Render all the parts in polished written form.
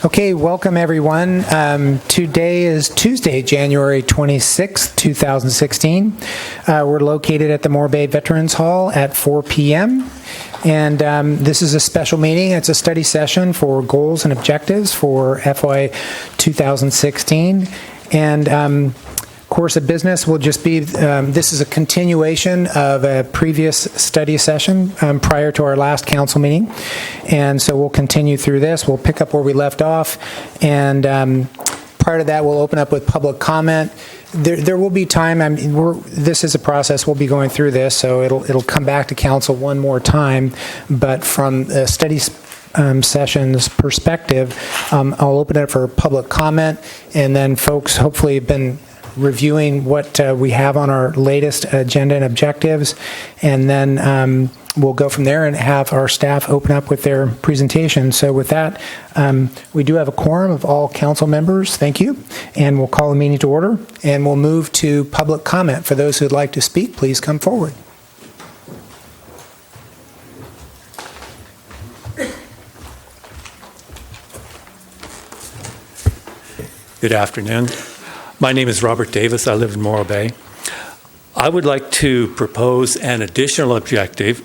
Okay, welcome everyone. Today is Tuesday, January 26th, 2016. We're located at the Moore Bay Veterans Hall at 4 p.m. And this is a special meeting. It's a study session for goals and objectives for FY 2016. And course of business will just be, this is a continuation of a previous study session prior to our last council meeting. And so we'll continue through this. We'll pick up where we left off. And prior to that, we'll open up with public comment. There will be time, this is a process, we'll be going through this, so it'll come back to council one more time. But from a study session's perspective, I'll open it up for public comment. And then folks hopefully have been reviewing what we have on our latest agenda and objectives, and then we'll go from there and have our staff open up with their presentation. So with that, we do have a quorum of all council members. Thank you. And we'll call the meeting to order, and we'll move to public comment. For those who'd like to speak, please come forward. Good afternoon. My name is Robert Davis. I live in Moore Bay. I would like to propose an additional objective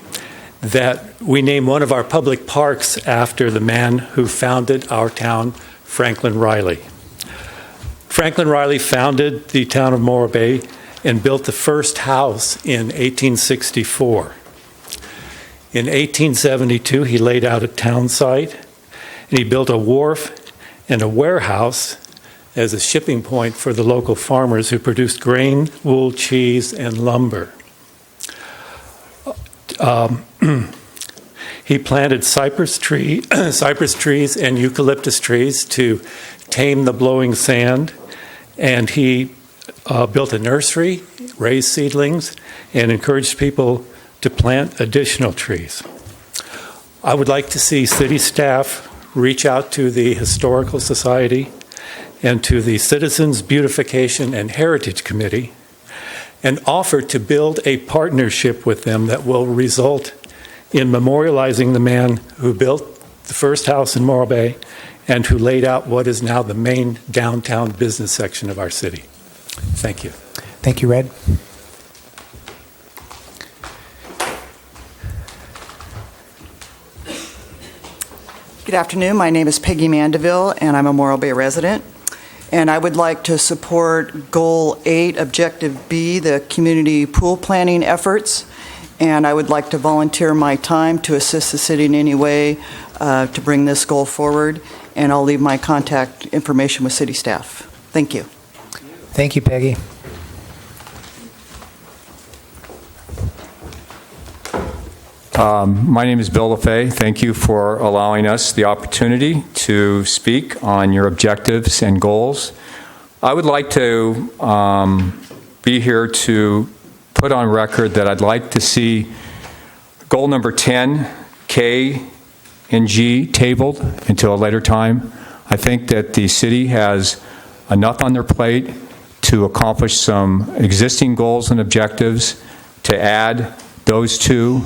that we name one of our public parks after the man who founded our town, Franklin Riley. Franklin Riley founded the town of Moore Bay and built the first house in 1864. In 1872, he laid out a town site, and he built a wharf and a warehouse as a shipping point for the local farmers who produced grain, wool, cheese, and lumber. He planted cypress trees and eucalyptus trees to tame the blowing sand, and he built a nursery, raised seedlings, and encouraged people to plant additional trees. I would like to see city staff reach out to the Historical Society and to the Citizens Beautification and Heritage Committee and offer to build a partnership with them that will result in memorializing the man who built the first house in Moore Bay and who laid out what is now the main downtown business section of our city. Thank you. Thank you, Red. Good afternoon. My name is Peggy Mandeville, and I'm a Moore Bay resident. And I would like to support Goal 8, Objective B, the community pool planning efforts. And I would like to volunteer my time to assist the city in any way to bring this goal forward. And I'll leave my contact information with city staff. Thank you. Thank you, Peggy. My name is Bill LaFay. Thank you for allowing us the opportunity to speak on your objectives and goals. I would like to be here to put on record that I'd like to see goal number 10, K and G, tabled until a later time. I think that the city has enough on their plate to accomplish some existing goals and objectives. To add those two,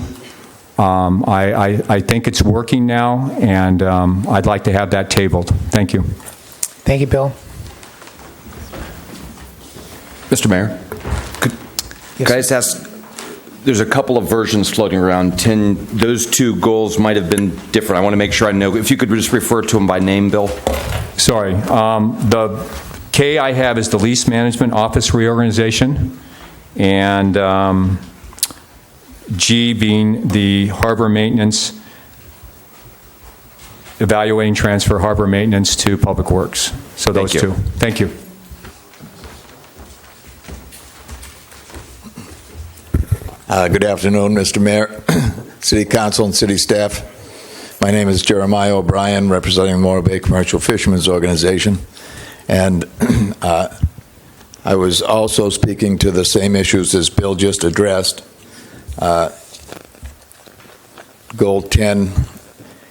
I think it's working now, and I'd like to have that tabled. Thank you. Thank you, Bill. Mr. Mayor, could I just ask, there's a couple of versions floating around. Those two goals might have been different. I want to make sure I know. If you could just refer to them by name, Bill. Sorry. The K I have is the Lease Management Office Reorganization, and G being the harbor maintenance, evaluating transfer harbor maintenance to Public Works. So those two. Thank you. Good afternoon, Mr. Mayor, City Council, and City staff. My name is Jeremiah O'Brien, representing the Moore Bay Commercial Fishermen's Organization. And I was also speaking to the same issues as Bill just addressed. Goal 10,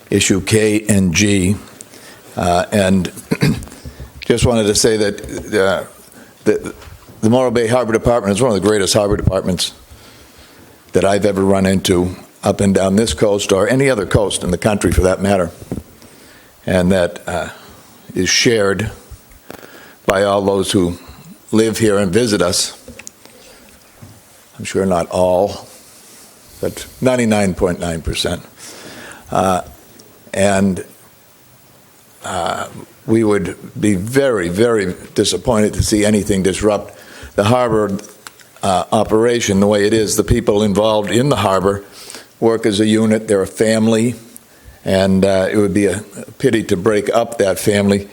issue K and G. And just wanted to say that the Moore Bay Harbor Department is one of the greatest harbor departments that I've ever run into up and down this coast or any other coast in the country for that matter. And that is shared by all those who live here and visit us. I'm sure not all, but 99.9%. And we would be very, very disappointed to see anything disrupt the harbor operation the way it is. The people involved in the harbor work as a unit. They're a family, and it would be a pity to break up that family.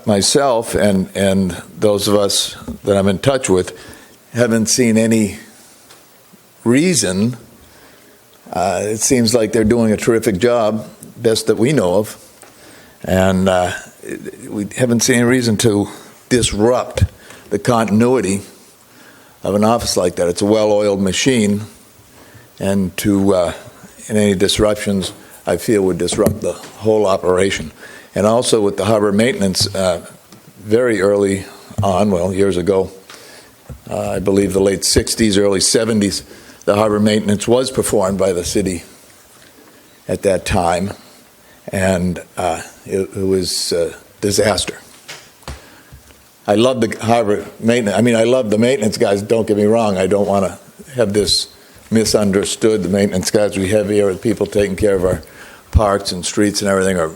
Myself and those of us that I'm in touch with haven't seen any reason. It seems like they're doing a terrific job, best that we know of, and we haven't seen any reason to disrupt the continuity of an office like that. It's a well-oiled machine, and any disruptions, I feel, would disrupt the whole operation. And also with the harbor maintenance, very early on, well, years ago, I believe the late 60s, early 70s, the harbor maintenance was performed by the city at that time, and it was a disaster. I love the harbor maintenance. I mean, I love the maintenance guys, don't get me wrong. I don't want to have this misunderstood. The maintenance guys we have here are people taking care of our parks and streets and everything are,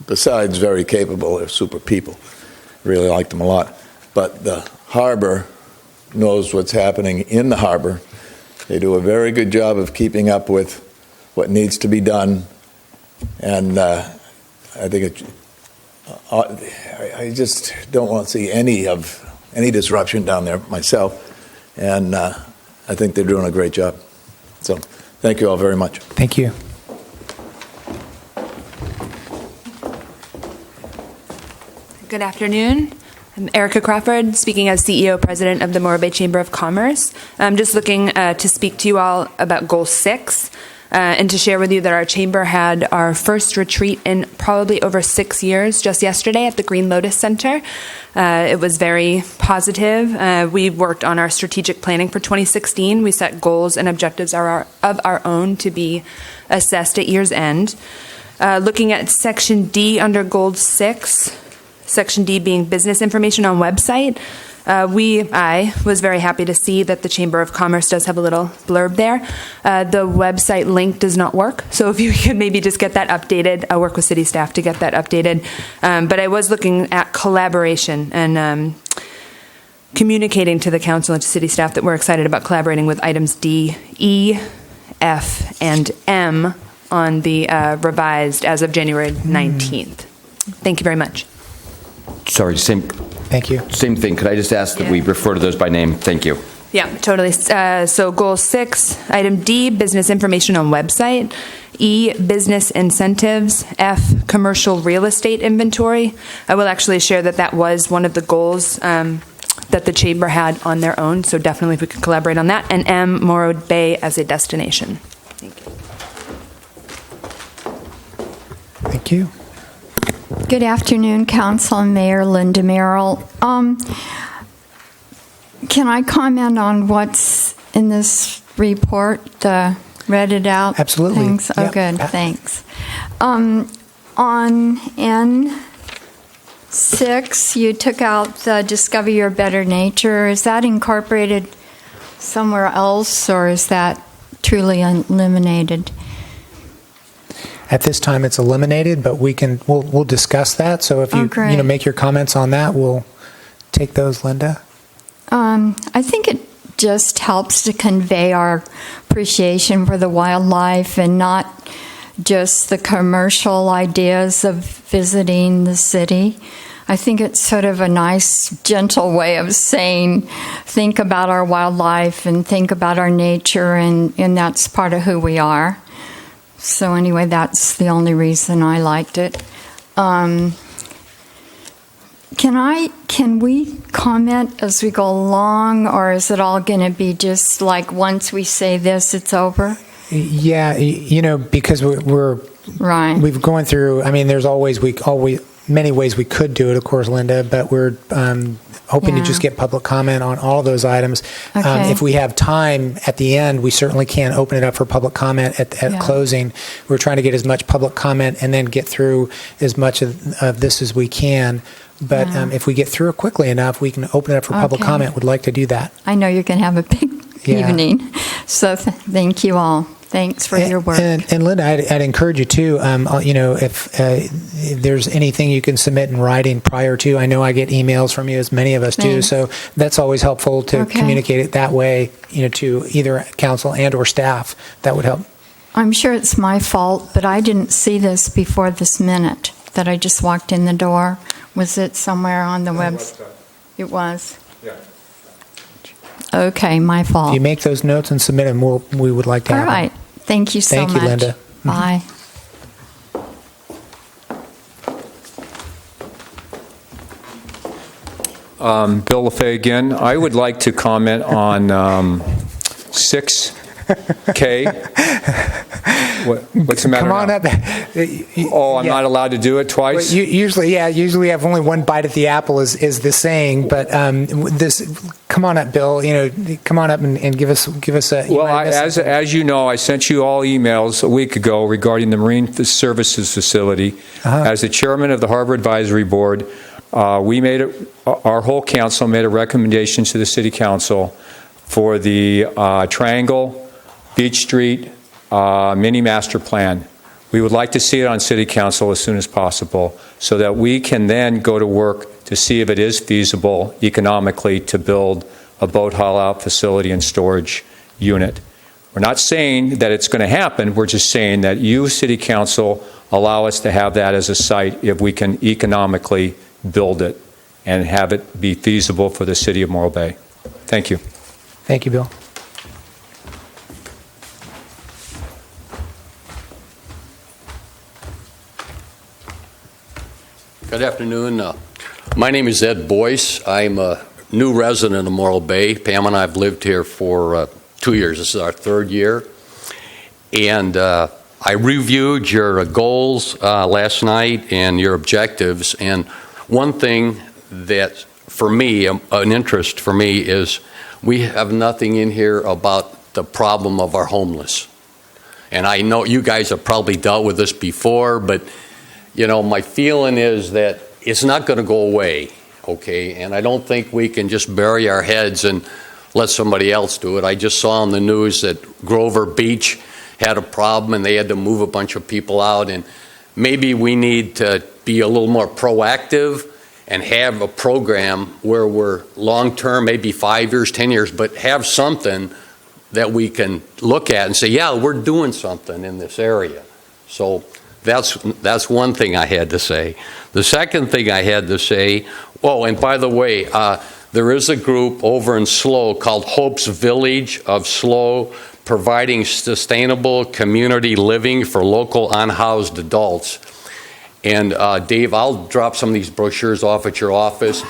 besides very capable, they're super people. Really like them a lot. But the harbor knows what's happening in the harbor. They do a very good job of keeping up with what needs to be done. And I think I just don't want to see any disruption down there myself. And I think they're doing a great job. So thank you all very much. Thank you. Good afternoon. I'm Erica Crawford, speaking as CEO, President of the Morro Bay Chamber of Commerce. I'm just looking to speak to you all about Goal 6 and to share with you that our chamber had our first retreat in probably over 6 years just yesterday at the Green Lotus Center. It was very positive. We worked on our strategic planning for 2016. We set goals and objectives of our own to be assessed at year's end. Looking at Section D under Goal 6, Section D being business information on website. I was very happy to see that the Chamber of Commerce does have a little blurb there. The website link does not work, so if you could maybe just get that updated, I'll work with city staff to get that updated. But I was looking at collaboration and communicating to the council and to city staff that we're excited about collaborating with items D, E, F, and M on the revised as of January 19th. Thank you very much. Sorry, Thank you. same thing. Could I just ask that we refer to those by name? Thank you. Yeah, totally. So Goal 6, Item D, business information on website. E, business incentives. F, commercial real estate inventory. I will actually share that that was one of the goals that the Chamber had on their own, so definitely if we could collaborate on that. And M, Morro Bay as a destination. Thank you. Thank you. Good afternoon, Council and Mayor Linda Merrill. Can I comment on what's in this report? Read it out? Absolutely. Things? Oh, Yep. good. Thanks. On N6, you took out the Discover Your Better Nature. Is that incorporated somewhere else, or is that truly eliminated? At this time, it's eliminated, but we'll discuss that. So if you great. make your comments on that, we'll take those, Linda. I think it just helps to convey our appreciation for the wildlife and not just the commercial ideas of visiting the city. I think it's sort of a nice, gentle way of saying, think about our wildlife and think about our nature, and that's part of who we are. So anyway, that's the only reason I liked it. Can we comment as we go along, or is it all going to be just like once we say this, it's over? Yeah, because we're Right. we've going through. I mean, there's always many ways we could do it, of course, Linda, but we're hoping to Yeah. just get public comment on all those items. Okay. If we have time at the end, we certainly can open it up for public comment at Yeah. closing. We're trying to get as much public comment and then get through as much of this as we can. But Yeah. if we get through it quickly enough, we can open it up for public Okay. comment. Would like to do that. I know you're going to have a big Yeah. evening, so thank you all. Thanks for your work. And Linda, I'd encourage you too. If there's anything you can submit in writing prior to, I know I get emails from you, as many of us do. Thanks. So that's always helpful to Okay. communicate it that way, to either council and or staff. That would help. I'm sure it's my fault, but I didn't see this before this minute that I just walked in the door. Was it somewhere on the website? It was? Yeah. Okay, my fault. If you make those notes and submit them, we would like to All have them. right. Thank you so Thank much. you, Linda. Bye. Bill LaFay again. I would like to comment on 6K. What's the matter Come on now? up. Oh, I'm not allowed to do it twice? Usually we have only one bite at the apple is the saying, but come on up, Bill, come on up and give us a. Well, as you know, I sent you all emails a week ago regarding the Marine Services Facility. As the chairman of the Harbor Advisory Board, our whole council made a recommendation to the City Council for the Triangle, Beach Street mini master plan. We would like to see it on City Council as soon as possible so that we can then go to work to see if it is feasible economically to build a boat haul-out facility and storage unit. We're not saying that it's going to happen. We're just saying that you, City Council, allow us to have that as a site if we can economically build it and have it be feasible for the City of Morro Bay. Thank you. Thank you, Bill. Good afternoon. My name is Ed Boyce. I'm a new resident of Morro Bay. Pam and I have lived here for 2 years. This is our third year. And I reviewed your goals last night and your objectives. And one thing that, for me, an interest for me is we have nothing in here about the problem of our homeless. And I know you guys have probably dealt with this before, but my feeling is that it's not going to go away, okay? And I don't think we can just bury our heads and let somebody else do it. I just saw on the news that Grover Beach had a problem and they had to move a bunch of people out. And maybe we need to be a little more proactive and have a program where we're long-term, maybe 5 years, 10 years, but have something that we can look at and say, yeah, we're doing something in this area. So that's one thing I had to say. The second thing I had to say, and by the way, there is a group over in SLO called Hope's Village of SLO, providing sustainable community living for local unhoused adults. And Dave, I'll drop some of these brochures off at your office.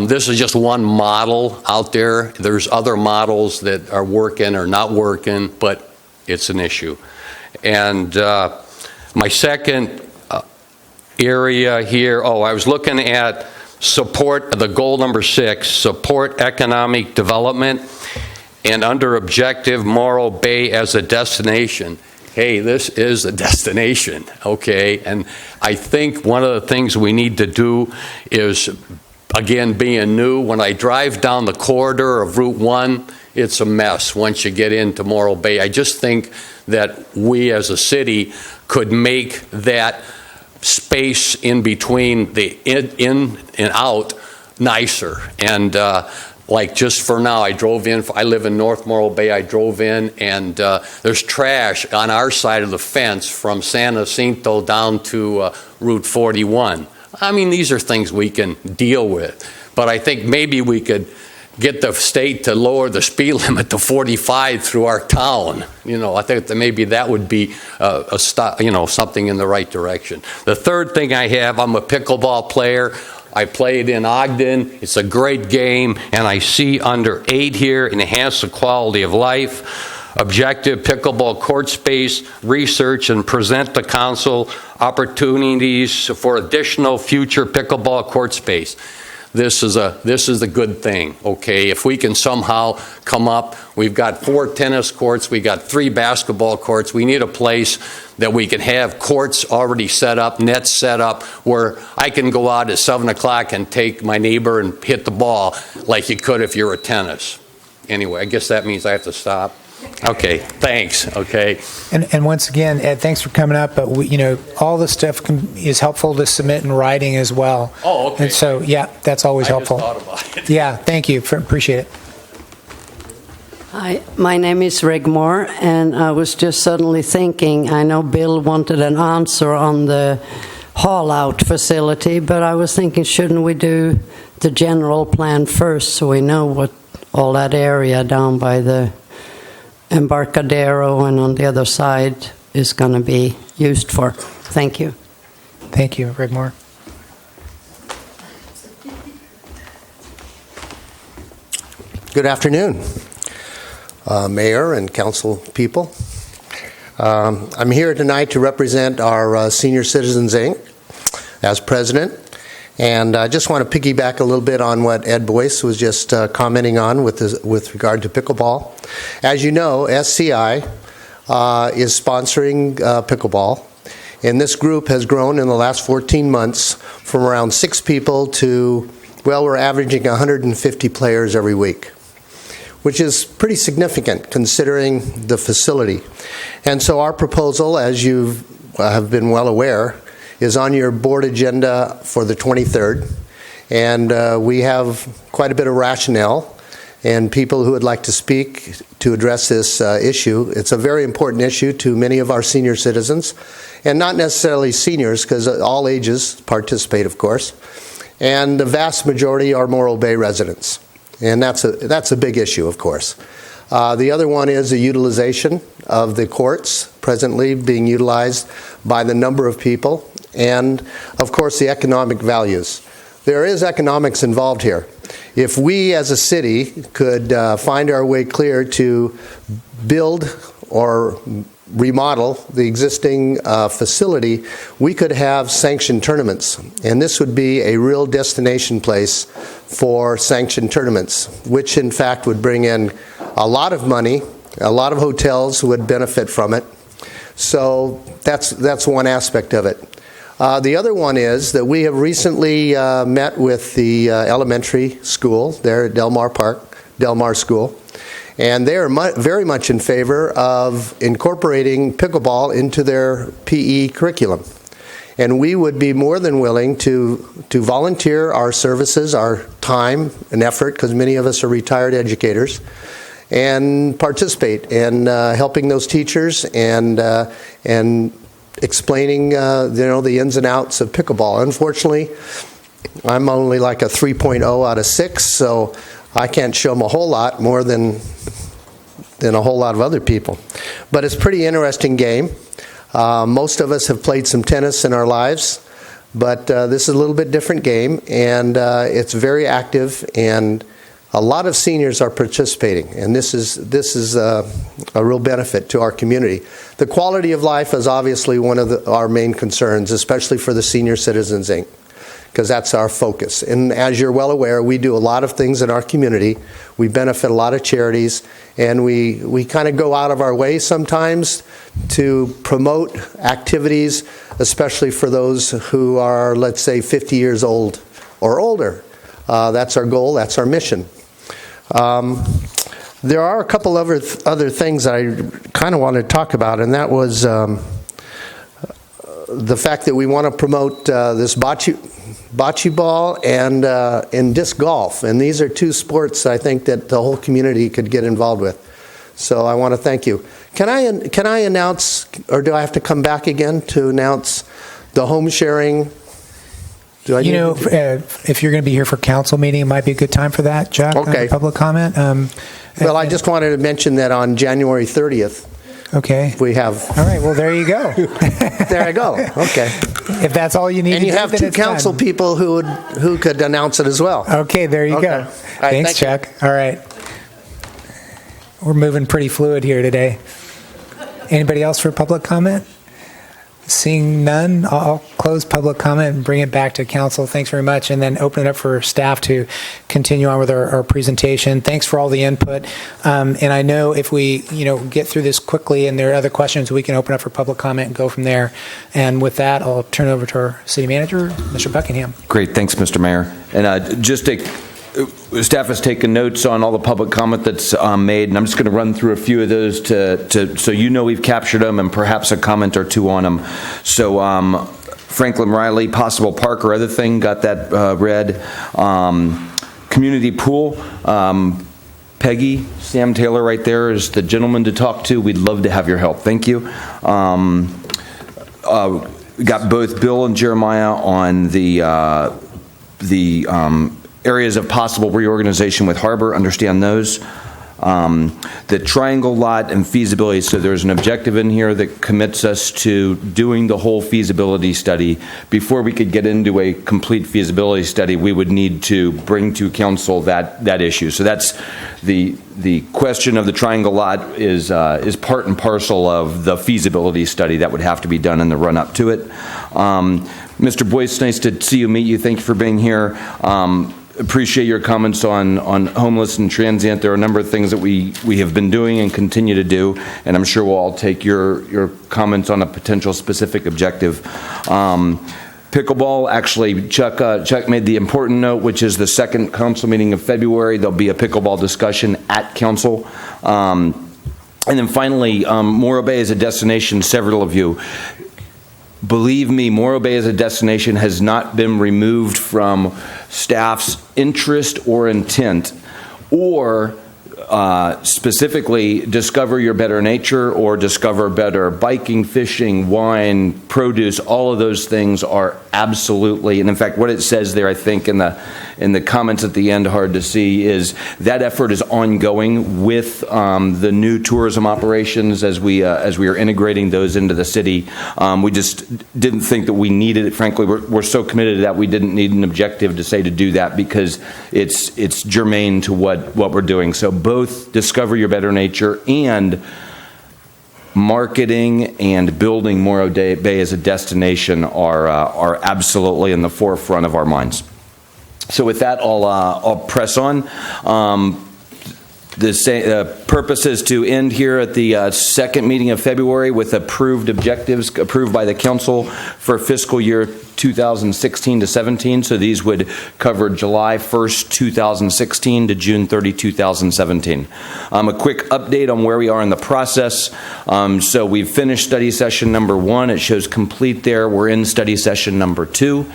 This is just one model out there. There's other models that are working or not working, but it's an issue. And my second area here, I was looking at support, the goal number 6, support economic development, and under objective, Morro Bay as a destination. Hey, this is a destination, okay? And I think one of the things we need to do is, again, being new, when I drive down the corridor of Route 1, it's a mess once you get into Morro Bay. I just think that we as a city could make that space in between the in and out nicer. And like just for now, I drove in, I live in North Morro Bay, I drove in and there's trash on our side of the fence from San Jacinto down to Route 41. I mean, these are things we can deal with. But I think maybe we could get the state to lower the speed limit to 45 through our town. I think that maybe that would be something in the right direction. The third thing I have, I'm a pickleball player. I played in Ogden. It's a great game, and I see under 8 here, enhance the quality of life. objective pickleball court space research and present to council opportunities for additional future pickleball court space. This is a good thing, okay? If we can somehow come up, we've got 4 tennis courts, we got 3 basketball courts. We need a place that we can have courts already set up, nets set up, where I can go out at 7 o'clock and take my neighbor and hit the ball like you could if you're a tennis. Anyway, I guess that means I have to stop. Okay, thanks, okay. And once again, Ed, thanks for coming up, but all the stuff is helpful to submit in writing as well. Oh, okay. And so, yeah, that's always helpful. I just thought about it. Yeah, thank you. Appreciate it. Hi, my name is Rigmore, and I was just suddenly thinking, I know Bill wanted an answer on the haul-out facility, but I was thinking, shouldn't we do the general plan first so we know what all that area down by the Embarcadero and on the other side is going to be used for? Thank you. Thank you, Rigmore. Good afternoon, Mayor and council people. I'm here tonight to represent our Senior Citizens, Inc. as president. And I just want to piggyback a little bit on what Ed Boyce was just commenting on with regard to pickleball. As you know, SCI is sponsoring pickleball. And this group has grown in the last 14 months from around 6 people to, well, we're averaging 150 players every week, which is pretty significant considering the facility. And so our proposal, as you have been well aware, is on your board agenda for the 23rd. And we have quite a bit of rationale and people who would like to speak to address this issue. It's a very important issue to many of our senior citizens, and not necessarily seniors, because all ages participate, of course. And the vast majority are Morro Bay residents. And that's a big issue, of course. The other one is the utilization of the courts presently being utilized by the number of people, and of course the economic values. There is economics involved here. If we as a city could find our way clear to build or remodel the existing facility, we could have sanctioned tournaments. And this would be a real destination place for sanctioned tournaments, which in fact would bring in a lot of money. A lot of hotels would benefit from it. So that's one aspect of it. The other one is that we have recently met with the elementary school there at Del Mar School. And they are very much in favor of incorporating pickleball into their PE curriculum. And we would be more than willing to volunteer our services, our time and effort, because many of us are retired educators, and participate in helping those teachers and explaining the ins and outs of pickleball. Unfortunately, I'm only like a 3.0 out of 6, so I can't show them a whole lot more than a whole lot of other people. But it's a pretty interesting game. Most of us have played some tennis in our lives, but this is a little bit different game, and it's very active, and a lot of seniors are participating, and this is a real benefit to our community. The quality of life is obviously one of our main concerns, especially for the Senior Citizens, Inc., because that's our focus. And as you're well aware, we do a lot of things in our community. We benefit a lot of charities, and we kind of go out of our way sometimes to promote activities, especially for those who are, let's say, 50 years old or older. That's our goal, that's our mission. There are a couple other things that I kind of want to talk about, and that was the fact that we want to promote this bocce ball and disc golf. And these are 2 sports I think that the whole community could get involved with. So I want to thank you. Can I announce, or do I have to come back again to announce the home sharing? If you're going to be here for council meeting, it might be a good time for that, Jack. Okay. Public comment. Well, I just wanted to mention that on January 30th, okay, we have. All right. Well, there you go. There I go. Okay. If that's all you need, And you have 2 council people who could announce it as well. Okay. There you go. All right, Thanks, Jack. All right. We're moving pretty fluid here today. Anybody else for public comment? Seeing none, I'll close public comment and bring it back to council. Thanks very much, and then open it up for staff to continue on with our presentation. Thanks for all the input. And I know if we, get through this quickly and there are other questions, we can open up for public comment and go from there. And with that, I'll turn it over to our city manager, Mr. Buckingham. Great, thanks, Mr. Mayor. And staff has taken notes on all the public comment that's made, and I'm just going to run through a few of those so we've captured them and perhaps a comment or two on them. So Franklin Riley, possible park or other thing, got that read. Community pool, Peggy, Sam Taylor right there is the gentleman to talk to. We'd love to have your help. Thank you. We got both Bill and Jeremiah on the areas of possible reorganization with Harbor, understand those. The triangle lot and feasibility, so there's an objective in here that commits us to doing the whole feasibility study. Before we could get into a complete feasibility study, we would need to bring to council that issue. So that's the question of the triangle lot is part and parcel of the feasibility study that would have to be done in the run up to it. Mr. Boyce, nice to see you, meet you. Thank you for being here. Appreciate your comments on homeless and transient. There are a number of things that we have been doing and continue to do, and I'm sure we'll all take your comments on a potential specific objective. Pickleball, actually, Chuck made the important note, which is the second council meeting of February. There'll be a pickleball discussion at council. And then finally, Morro Bay as a destination, several of you. Believe me, Morro Bay as a destination has not been removed from staff's interest or intent, or specifically Discover Your Better Nature or Discover Better Biking, Fishing, Wine, Produce. All of those things are absolutely, and in fact what it says there, I think in the comments at the end, hard to see, is that effort is ongoing with the new tourism operations as we are integrating those into the city. We just didn't think that we needed it. Frankly, we're so committed to that, we didn't need an objective to say to do that because it's germane to what we're doing. So both Discover Your Better Nature and marketing and building Morro Bay as a destination are absolutely in the forefront of our minds. So with that, I'll press on. The purpose is to end here at the second meeting of February with approved objectives approved by the council for fiscal year 2016 to 17. So these would cover July 1st, 2016 to June 30, 2017. A quick update on where we are in the process. So we've finished study session number 1. It shows complete there. We're in study session number 2.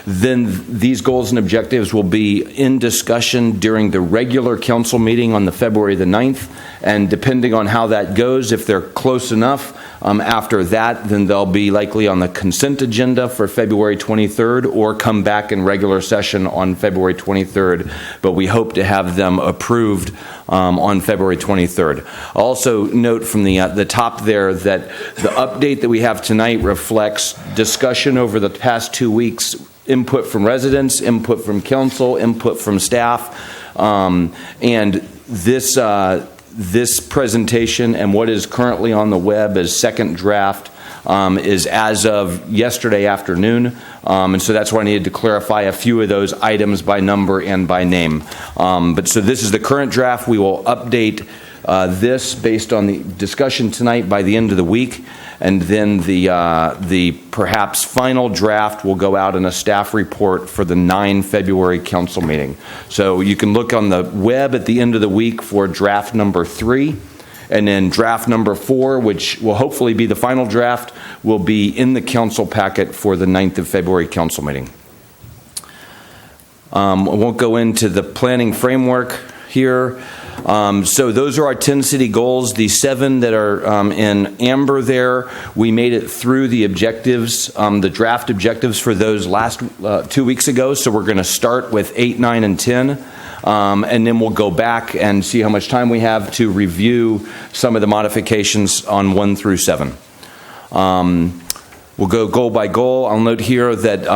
Then these goals and objectives will be in discussion during the regular council meeting on the February the 9th. And depending on how that goes, if they're close enough, after that, then they'll be likely on the consent agenda for February 23rd or come back in regular session on February 23rd. But we hope to have them approved on February 23rd. Also note from the top there that the update that we have tonight reflects discussion over the past 2 weeks, input from residents, input from council, input from staff, and this presentation and what is currently on the web as second draft is as of yesterday afternoon. And so that's why I needed to clarify a few of those items by number and by name. But so this is the current draft. We will update this based on the discussion tonight by the end of the week. And then the perhaps final draft will go out in a staff report for the 9 February council meeting. So you can look on the web at the end of the week for draft number 3. And then draft number 4, which will hopefully be the final draft, will be in the council packet for the 9th of February council meeting. I won't go into the planning framework here. So those are our 10 city goals. The 7 that are in amber there, we made it through the objectives, the draft objectives for those last 2 weeks ago. So we're going to start with 8, 9, and 10. And then we'll go back and see how much time we have to review some of the modifications on 1 through 7. We'll We'll go goal by goal. I'll note here that,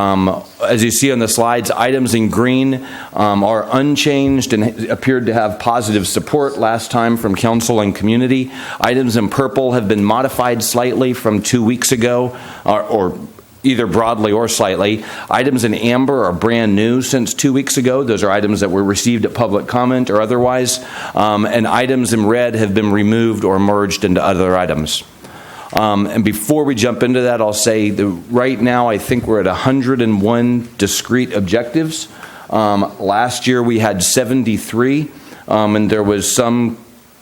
as you see on the slides, items in green are unchanged and appeared to have positive support last time from council and community. Items in purple have been modified slightly from 2 weeks ago, or either broadly or slightly. Items in amber are brand new since 2 weeks ago. Those are items that were received at public comment or otherwise. And items in red have been removed or merged into other items. And before we jump into that, I'll say that right now I think we're at 101 discrete objectives. Last year we had 73, and there was some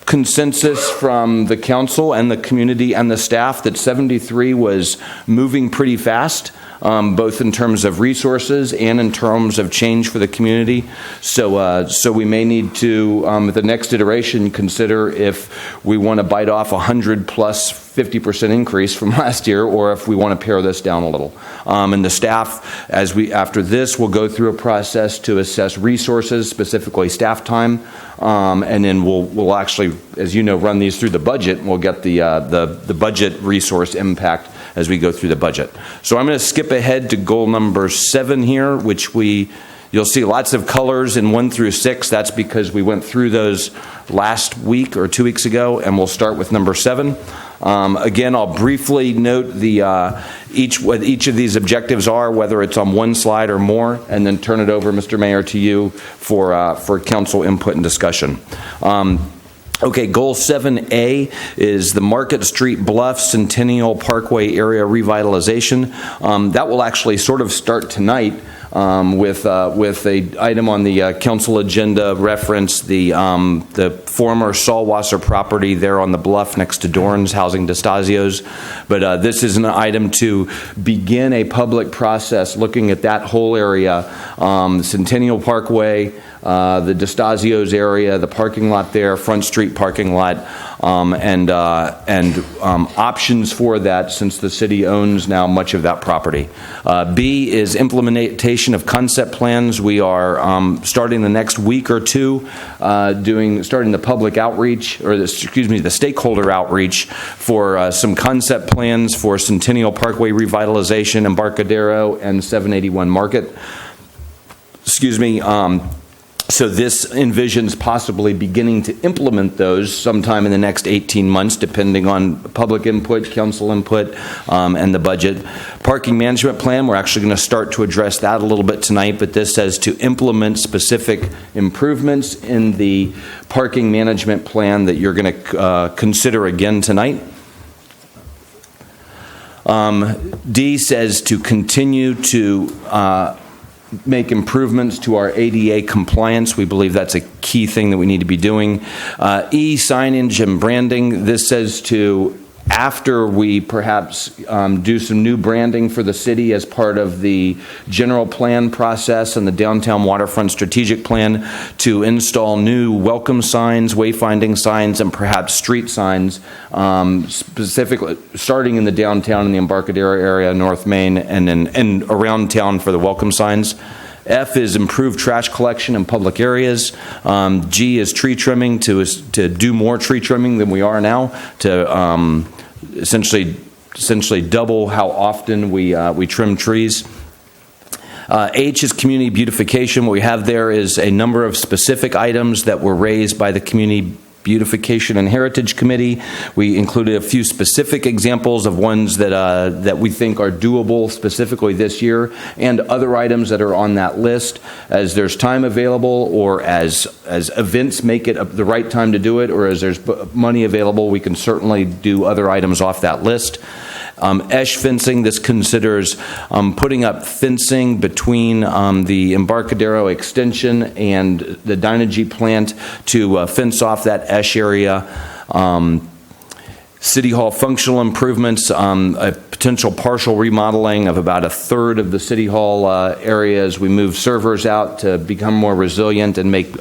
consensus from the council and the community and the staff that 73 was moving pretty fast, both in terms of resources and in terms of change for the community. So we may need to, at the next iteration, consider if we want to bite off 100 plus 50% increase from last year, or if we want to pare this down a little. And the staff, after this, will go through a process to assess resources, specifically staff time, and then we'll actually, as you know, run these through the budget. We'll get the budget resource impact as we go through the budget. So I'm going to skip ahead to goal number 7 here, which you'll see lots of colors in 1 through 6. That's because we went through those last week or 2 weeks ago, and we'll start with number 7. Again, I'll briefly note what each of these objectives are, whether it's on one slide or more, and then turn it over, Mr. Mayor, to you for council input and discussion. Okay, goal 7A is the Market Street Bluff Centennial Parkway area revitalization. That will actually sort of start tonight. With a item on the council agenda reference the former Salwasser property there on the bluff next to Dorn's housing DeStasio's. But this is an item to begin a public process looking at that whole area, Centennial Parkway, the DeStasio's area, the parking lot there, Front Street parking lot, and options for that since the city owns now much of that property. B is implementation of concept plans. We are starting the next week or two starting the public outreach, or the stakeholder outreach for some concept plans for Centennial Parkway revitalization, Embarcadero, and 781 Market. So this envisions possibly beginning to implement those sometime in the next 18 months, depending on public input, council input, and the budget. Parking management plan, we're actually going to start to address that a little bit tonight, but this says to implement specific improvements in the parking management plan that you're going to consider again tonight. D says to continue to make improvements to our ADA compliance. We believe that's a key thing that we need to be doing. E, signage and branding. This says to, after we perhaps do some new branding for the city as part of the general plan process and the downtown waterfront strategic plan, to install new welcome signs, wayfinding signs, and perhaps street signs, specifically starting in the downtown in the Embarcadero area, North Main, and around town for the welcome signs. F is improved trash collection in public areas. G is tree trimming, to do more tree trimming than we are now, to essentially double how often we trim trees. H is community beautification. What we have there is a number of specific items that were raised by the Community Beautification and Heritage Committee. We included a few specific examples of ones that we think are doable specifically this year, and other items that are on that list. As there's time available, or as events make it the right time to do it, or as there's money available, we can certainly do other items off that list. Esh fencing, this considers putting up fencing between the Embarcadero extension and the Dynegy plant to fence off that Esh area. City Hall functional improvements, a potential partial remodeling of about a third of the City Hall area as we move servers out to become more resilient and make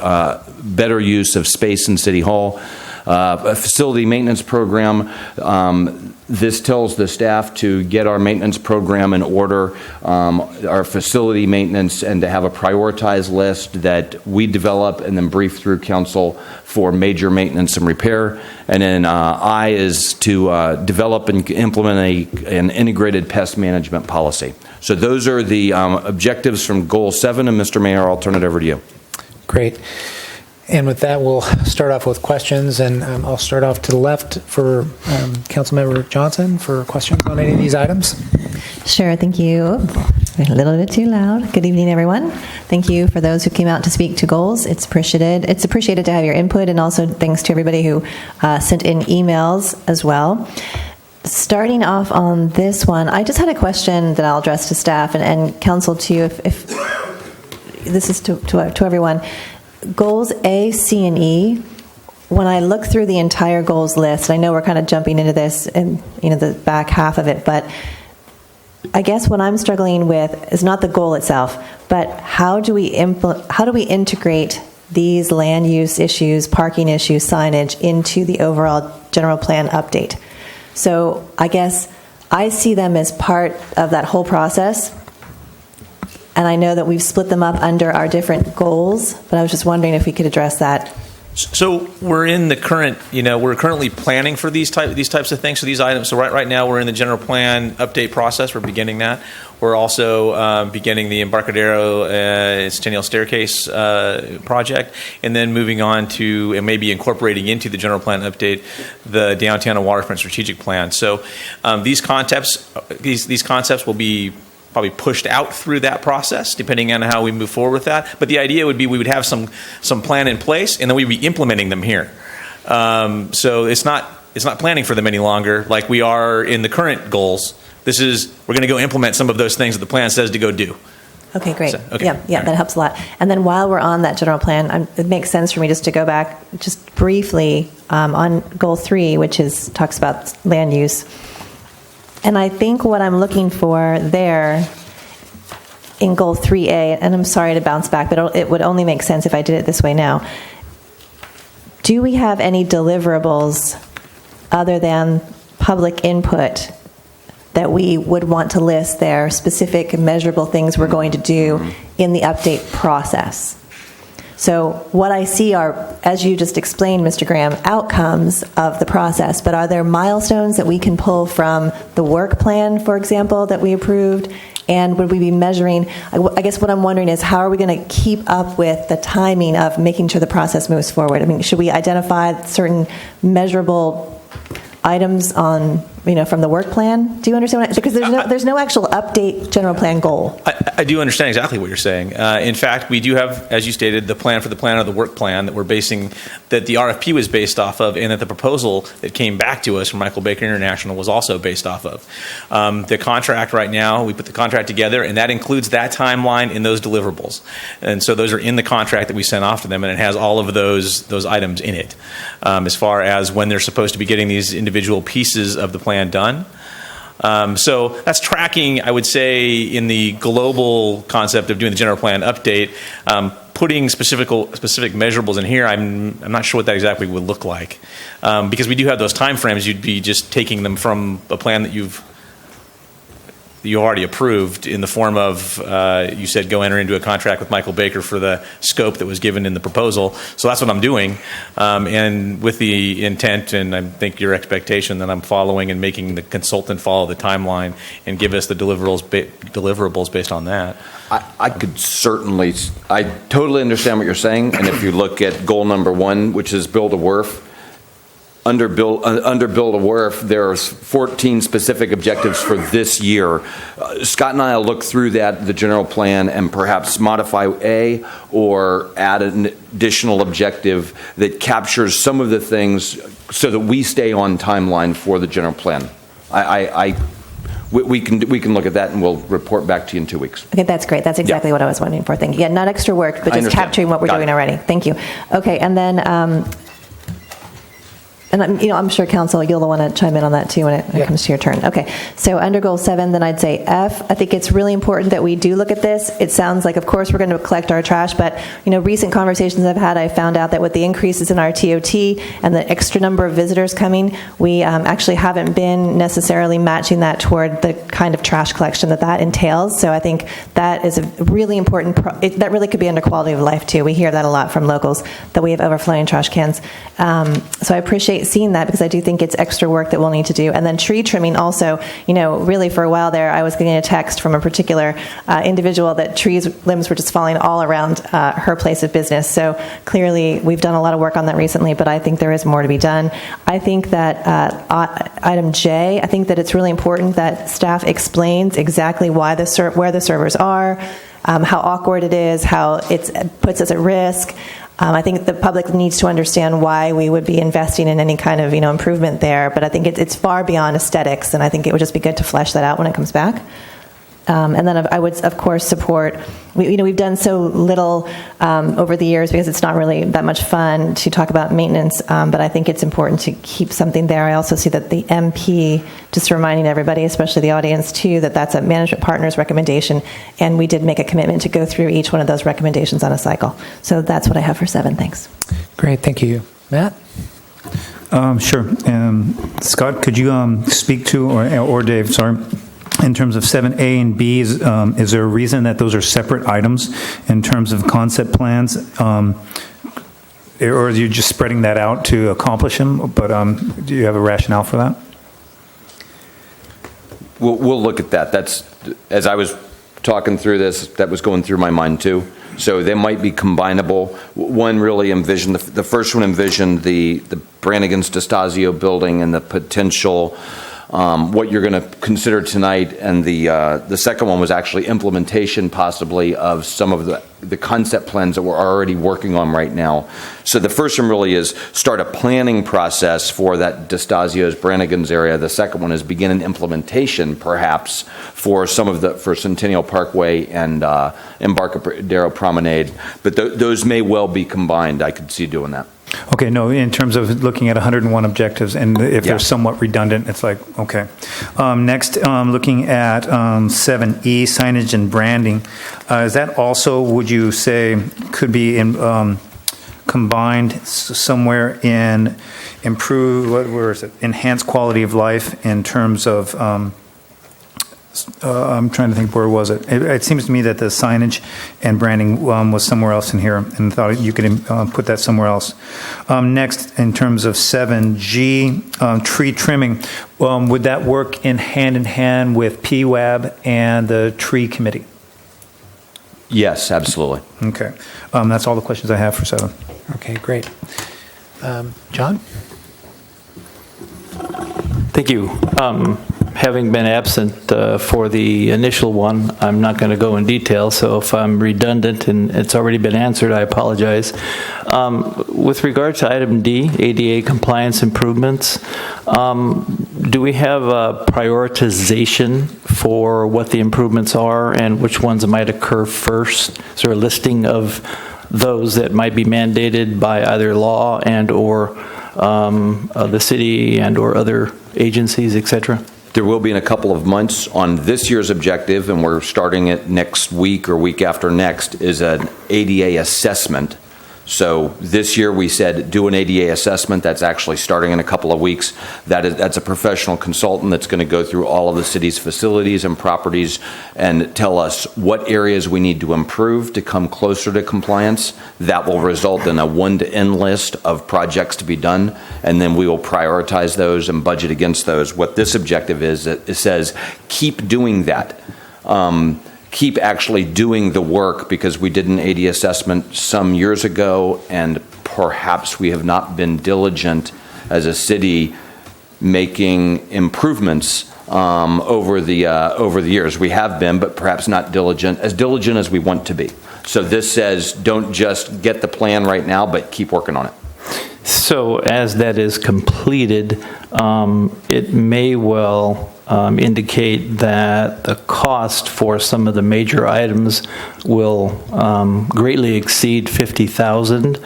better use of space in City Hall. A facility maintenance program, this tells the staff to get our maintenance program in order, our facility maintenance, and to have a prioritized list that we develop and then brief through council for major maintenance and repair. And then I is to develop and implement an integrated pest management policy. So those are the objectives from Goal 7, and Mr. Mayor, I'll turn it over to you. Great. And with that, we'll start off with questions, and I'll start off to the left for Councilmember Johnson for questions on any of these items. Sure, thank you. A little bit too loud. Good evening, everyone. Thank you for those who came out to speak to goals. It's appreciated. It's appreciated to have your input, and also thanks to everybody who sent in emails as well. Starting off on this one, I just had a question that I'll address to staff and council to you. If this is to everyone. Goals A, C, and E, when I look through the entire goals list, I know we're kind of jumping into this in the back half of it, but I guess what I'm struggling with is not the goal itself, but how do we integrate these land use issues, parking issues, signage into the overall general plan update? So I guess I see them as part of that whole process. And I know that we've split them up under our different goals, but I was just wondering if we could address that. So we're in the current, we're currently planning for these types of things, for these items. So right now we're in the general plan update process. We're beginning that. We're also beginning the Embarcadero Centennial Staircase project, and then moving on to and maybe incorporating into the general plan update the downtown and waterfront strategic plan. So these concepts will be probably pushed out through that process, depending on how we move forward with that. But the idea would be we would have some plan in place, and then we'd be implementing them here. So it's not planning for them any longer like we are in the current goals. We're going to go implement some of those things that the plan says to go do. Okay, great. So, okay. Yeah, that helps a lot. And then while we're on that general plan, it makes sense for me just to go back just briefly on Goal 3, which talks about land use. And I think what I'm looking for there in Goal 3A, and I'm sorry to bounce back, but it would only make sense if I did it this way now. Do we have any deliverables other than public input that we would want to list there, specific measurable things we're going to do in the update process? So what I see are, as you just explained, Mr. Graham, outcomes of the process, but are there milestones that we can pull from the work plan, for example, that we approved? And would we be measuring, I guess what I'm wondering is how are we going to keep up with the timing of making sure the process moves forward? I mean, should we identify certain measurable items on, from the work plan? Do you understand what because there's no actual update general plan goal. I do understand exactly what you're saying. In fact, we do have, as you stated, the plan for the plan of the work plan that that the RFP was based off of, and that the proposal that came back to us from Michael Baker International was also based off of. The contract right now, we put the contract together, and that includes that timeline in those deliverables. And so those are in the contract that we sent off to them, and it has all of those items in it, as far as when they're supposed to be getting these individual pieces of the plan done. So that's tracking, I would say, in the global concept of doing the general plan update. Putting specific measurables in here, I'm not sure what that exactly would look like, because we do have those time frames. You'd be just taking them from a plan that you already approved in the form of, you said go enter into a contract with Michael Baker for the scope that was given in the proposal. So that's what I'm doing, and with the intent, and I think your expectation that I'm following and making the consultant follow the timeline and give us the deliverables based on that. I totally understand what you're saying, and if you look at goal number 1, which is build a wharf, under build a wharf, there's 14 specific objectives for this year. Scott and I will look through the general plan, and perhaps modify A or add an additional objective that captures some of the things so that we stay on timeline for the general plan. We can look at that, and we'll report back to you in 2 weeks. Okay, that's great. That's exactly what I was wondering for. Thank you. Yeah, not extra work, but just capturing what we're doing already. Thank you. Okay, and then And I'm sure, Council, you'll want to chime in on that too when it comes to your turn. Okay, so under Goal 7, then I'd say F. I think it's really important that we do look at this. It sounds like, of course, we're going to collect our trash, but recent conversations I've had, I found out that with the increases in our TOT and the extra number of visitors coming, we actually haven't been necessarily matching that toward the kind of trash collection that entails. So I think that is a really important. That really could be under quality of life too. We hear that a lot from locals, that we have overflowing trash cans. So I appreciate seeing that, because I do think it's extra work that we'll need to do. And then tree trimming also, really for a while there, I was getting a text from a particular individual that limbs were just falling all around her place of business. So clearly we've done a lot of work on that recently, but I think there is more to be done. I think that item J, I think that it's really important that staff explains exactly where the servers are, how awkward it is, how it puts us at risk. I think the public needs to understand why we would be investing in any kind of improvement there. But I think it's far beyond aesthetics, and I think it would just be good to flesh that out when it comes back. And then I would, of course, support. We've done so little over the years because it's not really that much fun to talk about maintenance. But I think it's important to keep something there. I also see that the MP, just reminding everybody, especially the audience too, that that's a management partner's recommendation, and we did make a commitment to go through each one of those recommendations on a cycle. So that's what I have for 7. Thanks. Great, thank you, Matt. Sure. Scott, could you speak to, or Dave, sorry, in terms of 7A and B, is there a reason that those are separate items in terms of concept plans? Or are you just spreading that out to accomplish them? But do you have a rationale for that? We'll look at that. That's, as I was talking through this, that was going through my mind too. So they might be combinable. One really envisioned, the first one envisioned the Brannigan's DeStasio building and the potential, what you're going to consider tonight, and the second one was actually implementation possibly of some of the concept plans that we're already working on right now. So the first one really is start a planning process for that DeStasio's, Brannigan's area. The second one is begin an implementation perhaps for some of for Centennial Parkway and Embarcadero Promenade. But those may well be combined. I could see doing that. Okay, no, in terms of looking at 101 objectives, and if they're somewhat redundant, it's like, okay. Next, looking at 7E, signage and branding. Is that also, would you say, could be combined somewhere in where is it? Enhanced quality of life in terms of, I'm trying to think, where was it? It seems to me that the signage and branding was somewhere else in here, and thought you could put that somewhere else. Next, in terms of 7G, tree trimming, would that work in hand with PWAB and the tree committee? Yes, absolutely. Okay. That's all the questions I have for 7. Okay, great. John? Thank you. Having been absent for the initial one, I'm not going to go in detail, so if I'm redundant and it's already been answered, I apologize. With regard to item D, ADA compliance improvements, do we have a prioritization for what the improvements are and which ones might occur first? Is there a listing of those that might be mandated by either law and or the city and or other agencies, et cetera? There will be in a couple of months on this year's objective, and we're starting it next week or week after next, is an ADA assessment. So this year we said do an ADA assessment. That's actually starting in a couple of weeks. That's a professional consultant that's going to go through all of the city's facilities and properties and tell us what areas we need to improve to come closer to compliance. That will result in a 1 to N list of projects to be done, and then we will prioritize those and budget against those. What this objective is, it says keep doing that. Keep actually doing the work, because we did an AD assessment some years ago and perhaps we have not been diligent as a city making improvements over the years. We have been, but perhaps not diligent as we want to be. So this says don't just get the plan right now, but keep working on it. So as that is completed, it may well indicate that the cost for some of the major items will greatly exceed $50,000.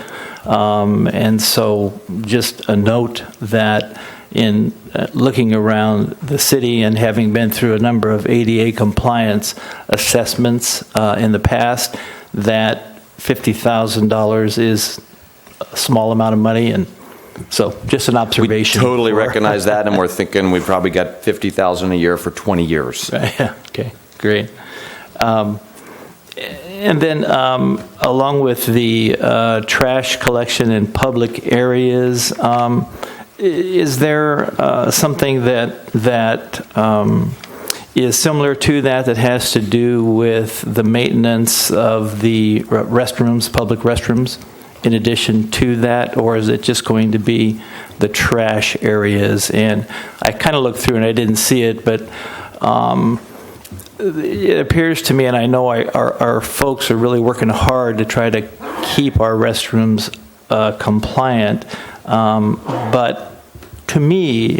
And so just a note that in looking around the city and having been through a number of ADA compliance assessments in the past, that $50,000 is a small amount of money, and so just an observation. We totally recognize that, and we're thinking we probably got $50,000 a year for 20 years. Yeah. Okay, great. And then along with the trash collection in public areas, is there something that is similar to that has to do with the maintenance of the restrooms, public restrooms, in addition to that, or is it just going to be the trash areas? And I kind of looked through and I didn't see it, but it appears to me, and I know our folks are really working hard to try to keep our restrooms compliant, but to me,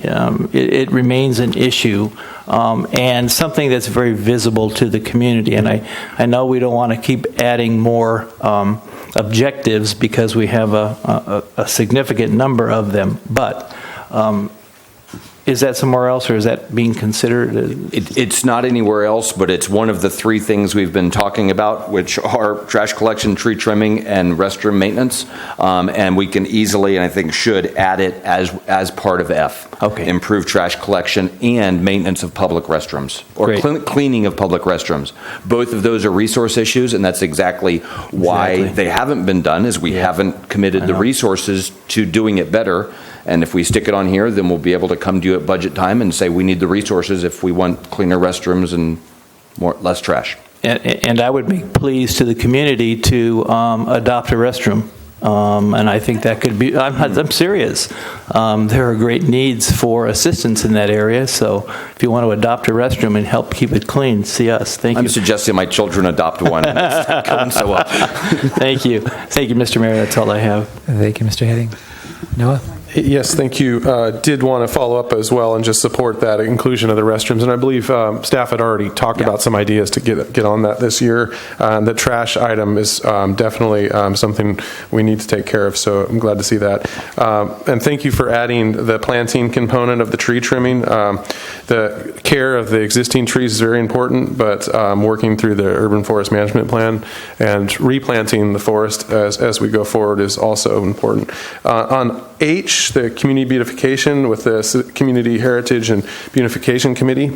it remains an issue and something that's very visible to the community. And I know we don't want to keep adding more objectives because we have a significant number of them, but is that somewhere else, or is that being considered? It's not anywhere else, but it's one of the three things we've been talking about, which are trash collection, tree trimming, and restroom maintenance. And we can easily, and I think should, add it as part of F. Okay. Improve trash collection and maintenance of public restrooms, or cleaning of public restrooms. Both of those are resource issues, and that's exactly why they haven't been done, is we haven't committed the resources to doing it better. And if we stick it on here, then we'll be able to come to you at budget time and say we need the resources if we want cleaner restrooms and less trash. And I would make pleas to the community to adopt a restroom. And I think that could be, I'm serious. There are great needs for assistance in that area. So if you want to adopt a restroom and help keep it clean, see us. Thank you. I'm suggesting my children adopt one. It's not going so well. Thank you. Thank you, Mr. Mayor. That's all I have. Thank you, Mr. Heading. Noah? Yes, thank you. Did want to follow up as well and just support that inclusion of the restrooms. And I believe staff had already talked about some ideas to get on that this year. The trash item is definitely something we need to take care of, so I'm glad to see that. And thank you for adding the planting component of the tree trimming. The care of the existing trees is very important, but working through the urban forest management plan and replanting the forest as we go forward is also important. On H, the community beautification with the Community Heritage and Beautification Committee.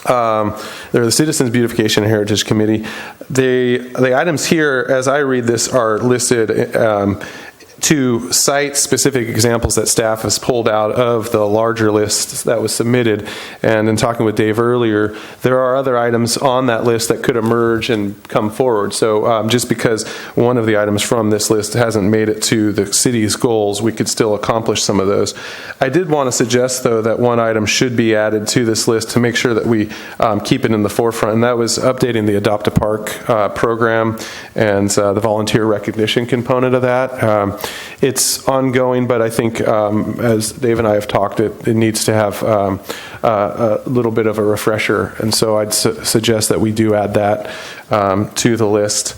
They're the Citizens Beautification and Heritage Committee. The items here, as I read this, are listed to cite specific examples that staff has pulled out of the larger list that was submitted. And in talking with Dave earlier, there are other items on that list that could emerge and come forward. So just because one of the items from this list hasn't made it to the city's goals, we could still accomplish some of those. I did want to suggest, though, that one item should be added to this list to make sure that we keep it in the forefront, and that was updating the Adopt a Park program and the volunteer recognition component of that. It's ongoing, but I think as Dave and I have talked, it needs to have a little bit of a refresher, and so I'd suggest that we do add that to the list.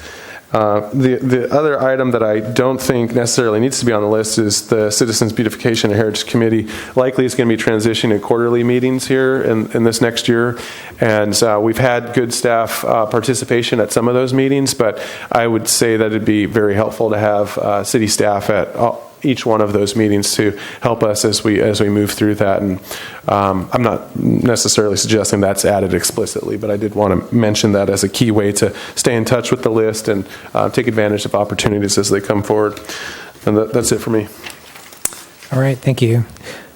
The other item that I don't think necessarily needs to be on the list is the Citizens Beautification and Heritage Committee. Likely is going to be transitioning to quarterly meetings here in this next year, and we've had good staff participation at some of those meetings, but I would say that it'd be very helpful to have city staff at each one of those meetings to help us as we move through that. And I'm not necessarily suggesting that's added explicitly, but I did want to mention that as a key way to stay in touch with the list and take advantage of opportunities as they come forward. And that's it for me. All right, thank you.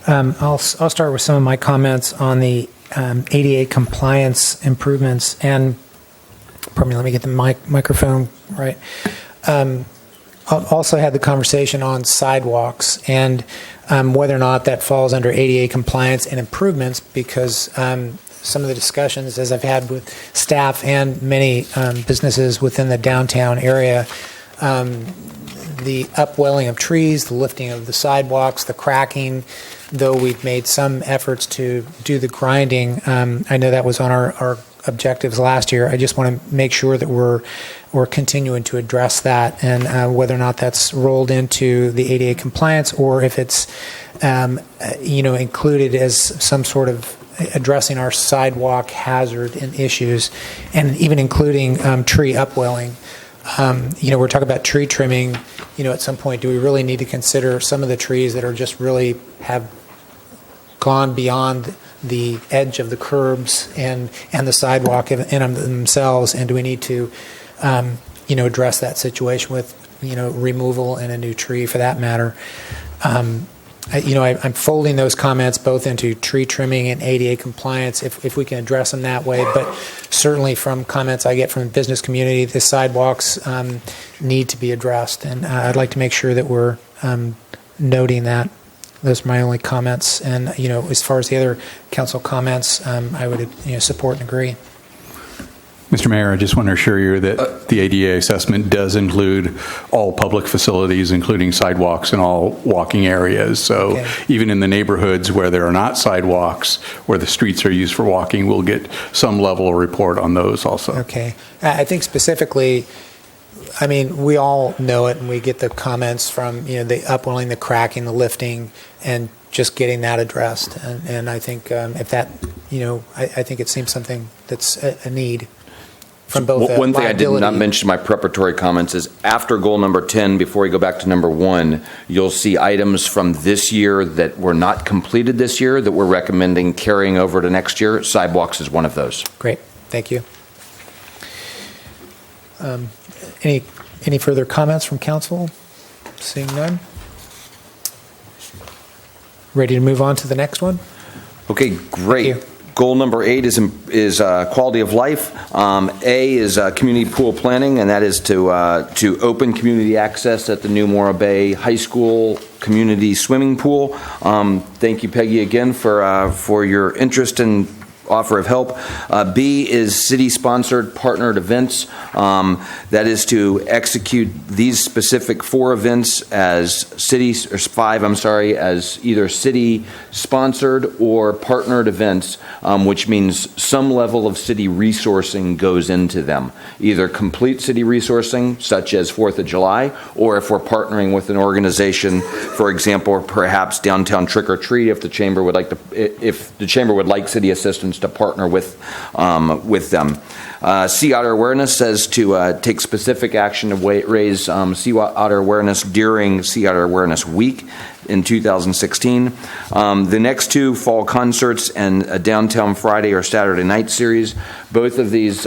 I'll start with some of my comments on the ADA compliance improvements. And pardon me, let me get the microphone right. Also had the conversation on sidewalks and whether or not that falls under ADA compliance and improvements, because some of the discussions, as I've had with staff and many businesses within the downtown area, the upwelling of trees, the lifting of the sidewalks, the cracking, though we've made some efforts to do the grinding, I know that was on our objectives last year. I just want to make sure that we're continuing to address that, and whether or not that's rolled into the ADA compliance or if it's included as some sort of addressing our sidewalk hazard and issues, and even including tree upwelling. We're talking about tree trimming. At some point, do we really need to consider some of the trees that are just really have gone beyond the edge of the curbs and the sidewalk in themselves, and do we need to address that situation with removal and a new tree for that matter? I'm folding those comments both into tree trimming and ADA compliance if we can address them that way, but certainly from comments I get from the business community, the sidewalks need to be addressed, and I'd like to make sure that we're noting that. Those are my only comments, and as far as the other council comments, I would support and agree. Mr. Mayor, I just want to assure you that the ADA assessment does include all public facilities, including sidewalks and all walking areas. So even in the neighborhoods where there are not sidewalks, where the streets are used for walking, we'll get some level of report on those also. Okay. I think specifically, we all know it, and we get the comments from, the upwelling, the cracking, the lifting, and just getting that addressed. And I think if that, I think it seems something that's a need. From both one thing I did not mention in my preparatory comments is after goal number 10, before you go back to number 1, you'll see items from this year that were not completed this year that we're recommending carrying over to next year. Sidewalks is one of those. Great. Thank you. Any further comments from council? Seeing none. Ready to move on to the next one? Okay, great. Goal number 8 is quality of life. A is community pool planning, and that is to open community access at the new Morro Bay High School community swimming pool. Thank you, Peggy, again for your interest and offer of help. B is city-sponsored partnered events. That is to execute these specific 4 events as as either city-sponsored or partnered events, which means some level of city resourcing goes into them. Either complete city resourcing, such as 4th of July, or if we're partnering with an organization, for example, perhaps downtown trick or treat, if the chamber would like city assistance to partner with them. Sea otter awareness says to take specific action to raise sea otter awareness during Sea Otter Awareness Week in 2016. The next 2 fall concerts and a Downtown Friday or Saturday night series. Both of these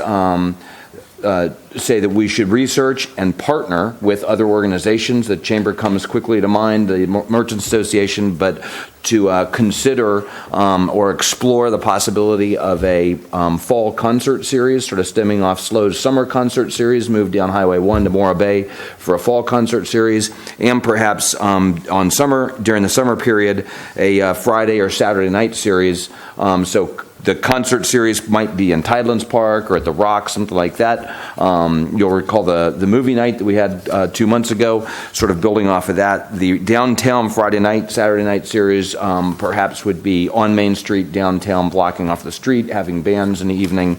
say that we should research and partner with other organizations. The Chamber comes quickly to mind, the Merchants Association, but to consider or explore the possibility of a fall concert series, sort of stemming off SLO's summer concert series, move down Highway 1 to Morro Bay for a fall concert series, and perhaps during the summer period, a Friday or Saturday night series. So the concert series might be in Tidelands Park or at the Rock, something like that. You'll recall the movie night that we had 2 months ago, sort of building off of that. The downtown Friday night, Saturday night series perhaps would be on Main Street, downtown, blocking off the street, having bands in the evening.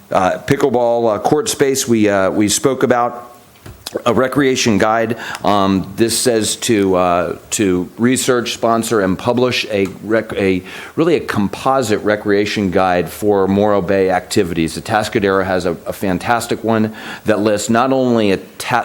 Pickleball court space we spoke about. A recreation guide. This says to research, sponsor, and publish a composite recreation guide for Morro Bay activities. Atascadero has a fantastic one that lists not only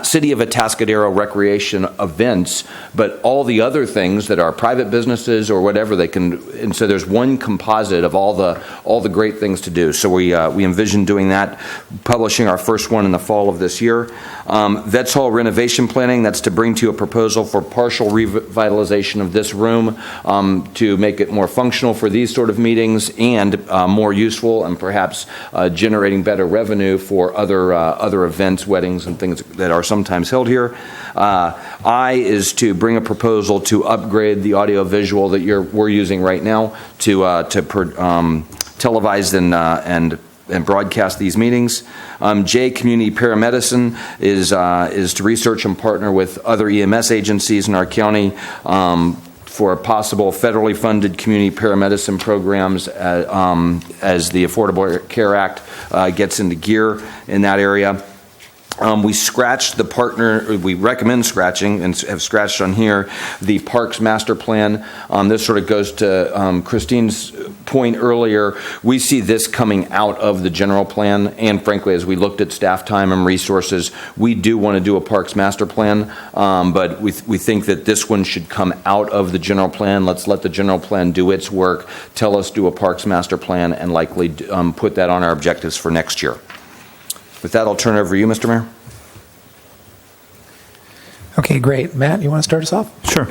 City of Atascadero recreation events, but all the other things that are private businesses or whatever they can. And so there's one composite of all the great things to do. So we envision doing that, publishing our first one in the fall of this year. Vets Hall renovation planning, that's to bring to you a proposal for partial revitalization of this room to make it more functional for these sort of meetings and more useful and perhaps generating better revenue for other events, weddings, and things that are sometimes held here. I is to bring a proposal to upgrade the audio-visual that we're using right now to televise and broadcast these meetings. J, community paramedicine, is to research and partner with other EMS agencies in our county for possible federally funded community paramedicine programs as the Affordable Care Act gets into gear in that area. We scratched the partner, we recommend scratching, and have scratched on here, the Parks Master Plan. This sort of goes to Christine's point earlier. We see this coming out of the general plan, and frankly, as we looked at staff time and resources, we do want to do a Parks Master Plan, but we think that this one should come out of the general plan. Let's let the general plan do its work, tell us do a Parks Master Plan, and likely put that on our objectives for next year. With that, I'll turn it over to you, Mr. Mayor. Okay, great. Matt, you want to start us off? Sure.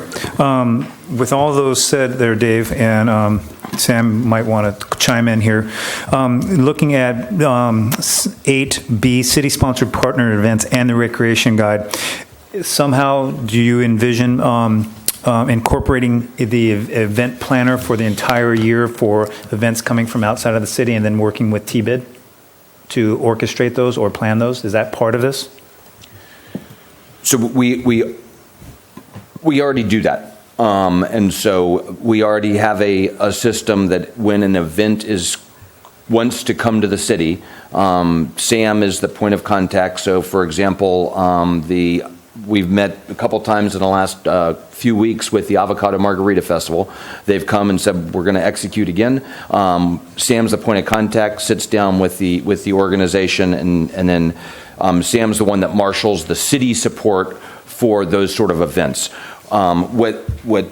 With all those said there, Dave, and Sam might want to chime in here, looking at 8B, city-sponsored partner events and the recreation guide, somehow do you envision incorporating the event planner for the entire year for events coming from outside of the city and then working with TBID to orchestrate those or plan those? Is that part of this? So we already do that. And so we already have a system that when an event wants to come to the city, Sam is the point of contact. So for example, we've met a couple times in the last few weeks with the Avocado Margarita Festival. They've come and said, we're going to execute again. Sam's the point of contact, sits down with the organization, and then Sam's the one that marshals the city support for those sort of events. What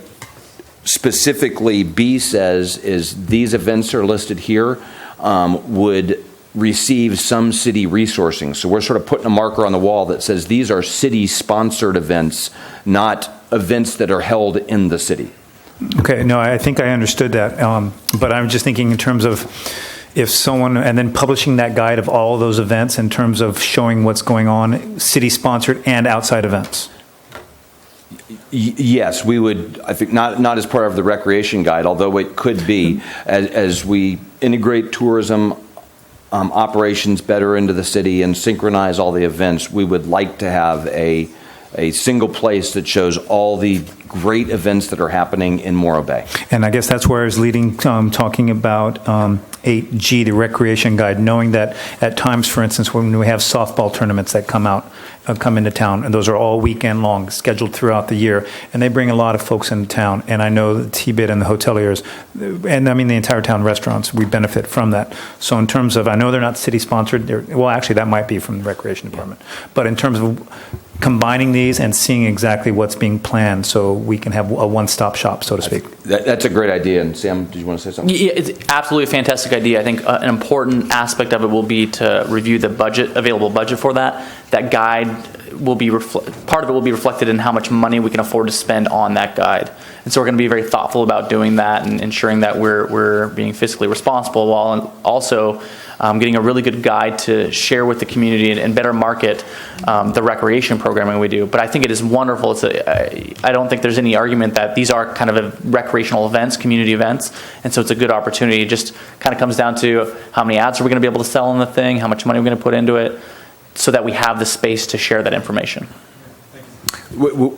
specifically B says is these events are listed here would receive some city resourcing. So we're sort of putting a marker on the wall that says these are city-sponsored events, not events that are held in the city. Okay, no, I think I understood that. But I'm just thinking in terms of if someone, and then publishing that guide of all those events in terms of showing what's going on, city-sponsored and outside events. Yes, we would. I think not as part of the recreation guide, although it could be as we integrate tourism operations better into the city and synchronize all the events. We would like to have a single place that shows all the great events that are happening in Morro Bay. And I guess that's where I was leading, talking about 8G, the recreation guide, knowing that at times, for instance, when we have softball tournaments that come into town, and those are all weekend long, scheduled throughout the year, and they bring a lot of folks into town. And I know the TBID and the hoteliers, and I mean the entire town restaurants, we benefit from that. So in terms of, I know they're not city sponsored, well actually that might be from the recreation department, but in terms of combining these and seeing exactly what's being planned so we can have a one-stop shop, so to speak. That's a great idea. And Sam, did you want to say something? Yeah, it's absolutely a fantastic idea. I think an important aspect of it will be to review the available budget for that. That guide will be, part of it will be reflected in how much money we can afford to spend on that guide. And so we're going to be very thoughtful about doing that and ensuring that we're being fiscally responsible while also getting a really good guide to share with the community and better market the recreation programming we do. But I think it is wonderful. I don't think there's any argument that these are kind of recreational events, community events, and so it's a good opportunity. It just kind of comes down to how many ads are we going to be able to sell on the thing, how much money we're going to put into it, so that we have the space to share that information.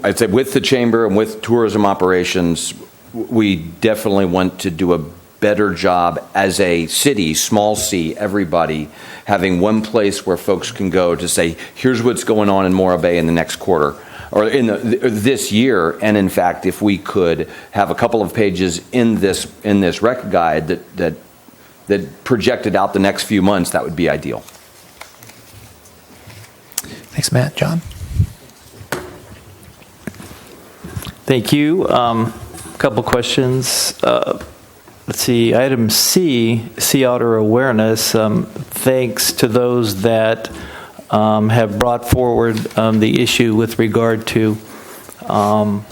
I'd say with the chamber and with tourism operations, we definitely want to do a better job as a city, small c, everybody, having one place where folks can go to say, here's what's going on in Morro Bay in the next quarter, or in this year. And in fact, if we could have a couple of pages in this rec guide that projected out the next few months, that would be ideal. Thanks, Matt. John? Thank you. Couple questions. Let's see, item C, sea otter awareness. Thanks to those that have brought forward the issue with regard to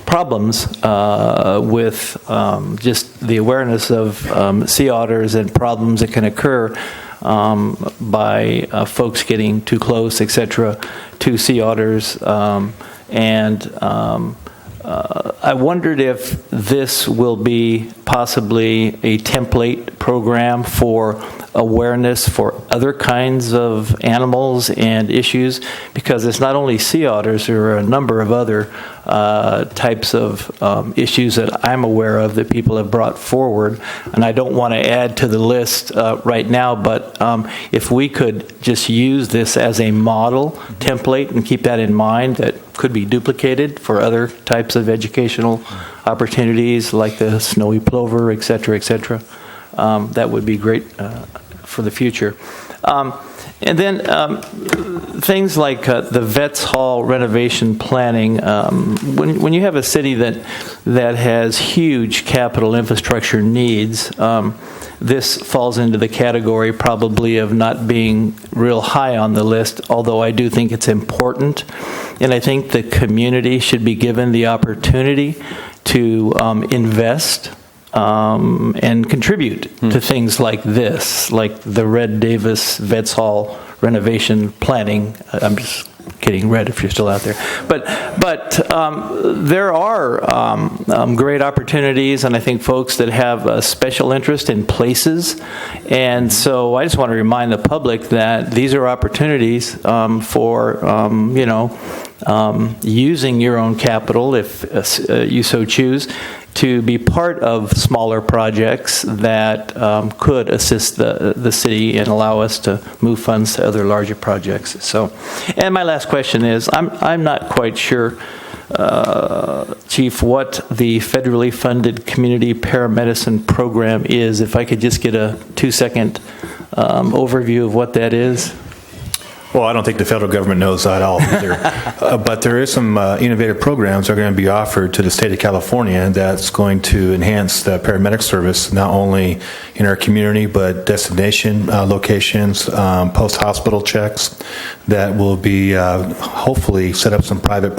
problems with just the awareness of sea otters and problems that can occur by folks getting too close, etc., to sea otters. I wondered if this will be possibly a template program for awareness for other kinds of animals and issues, because it's not only sea otters, there are a number of other types of issues that I'm aware of that people have brought forward, and I don't want to add to the list right now, but if we could just use this as a model template and keep that in mind, that could be duplicated for other types of educational opportunities like the snowy plover, et cetera, that would be great for the future. And then things like the Vets Hall renovation planning. When you have a city that has huge capital infrastructure needs, this falls into the category probably of not being real high on the list, although I do think it's important. And I think the community should be given the opportunity to invest and contribute to things like this, like the Red Davis Vets Hall renovation planning. I'm just kidding, Red, if you're still out there. But there are great opportunities, and I think folks that have a special interest in places. And so I just want to remind the public that these are opportunities for, using your own capital, if you so choose, to be part of smaller projects that could assist the city and allow us to move funds to other larger projects. So, and my last question is, I'm not quite sure, Chief, what the federally funded community paramedicine program is. If I could just get a 2-second overview of what that is. Well, I don't think the federal government knows that all either. But there is some innovative programs that are going to be offered to the state of California that's going to enhance the paramedic service, not only in our community, but destination locations, post-hospital checks that will be hopefully set up some public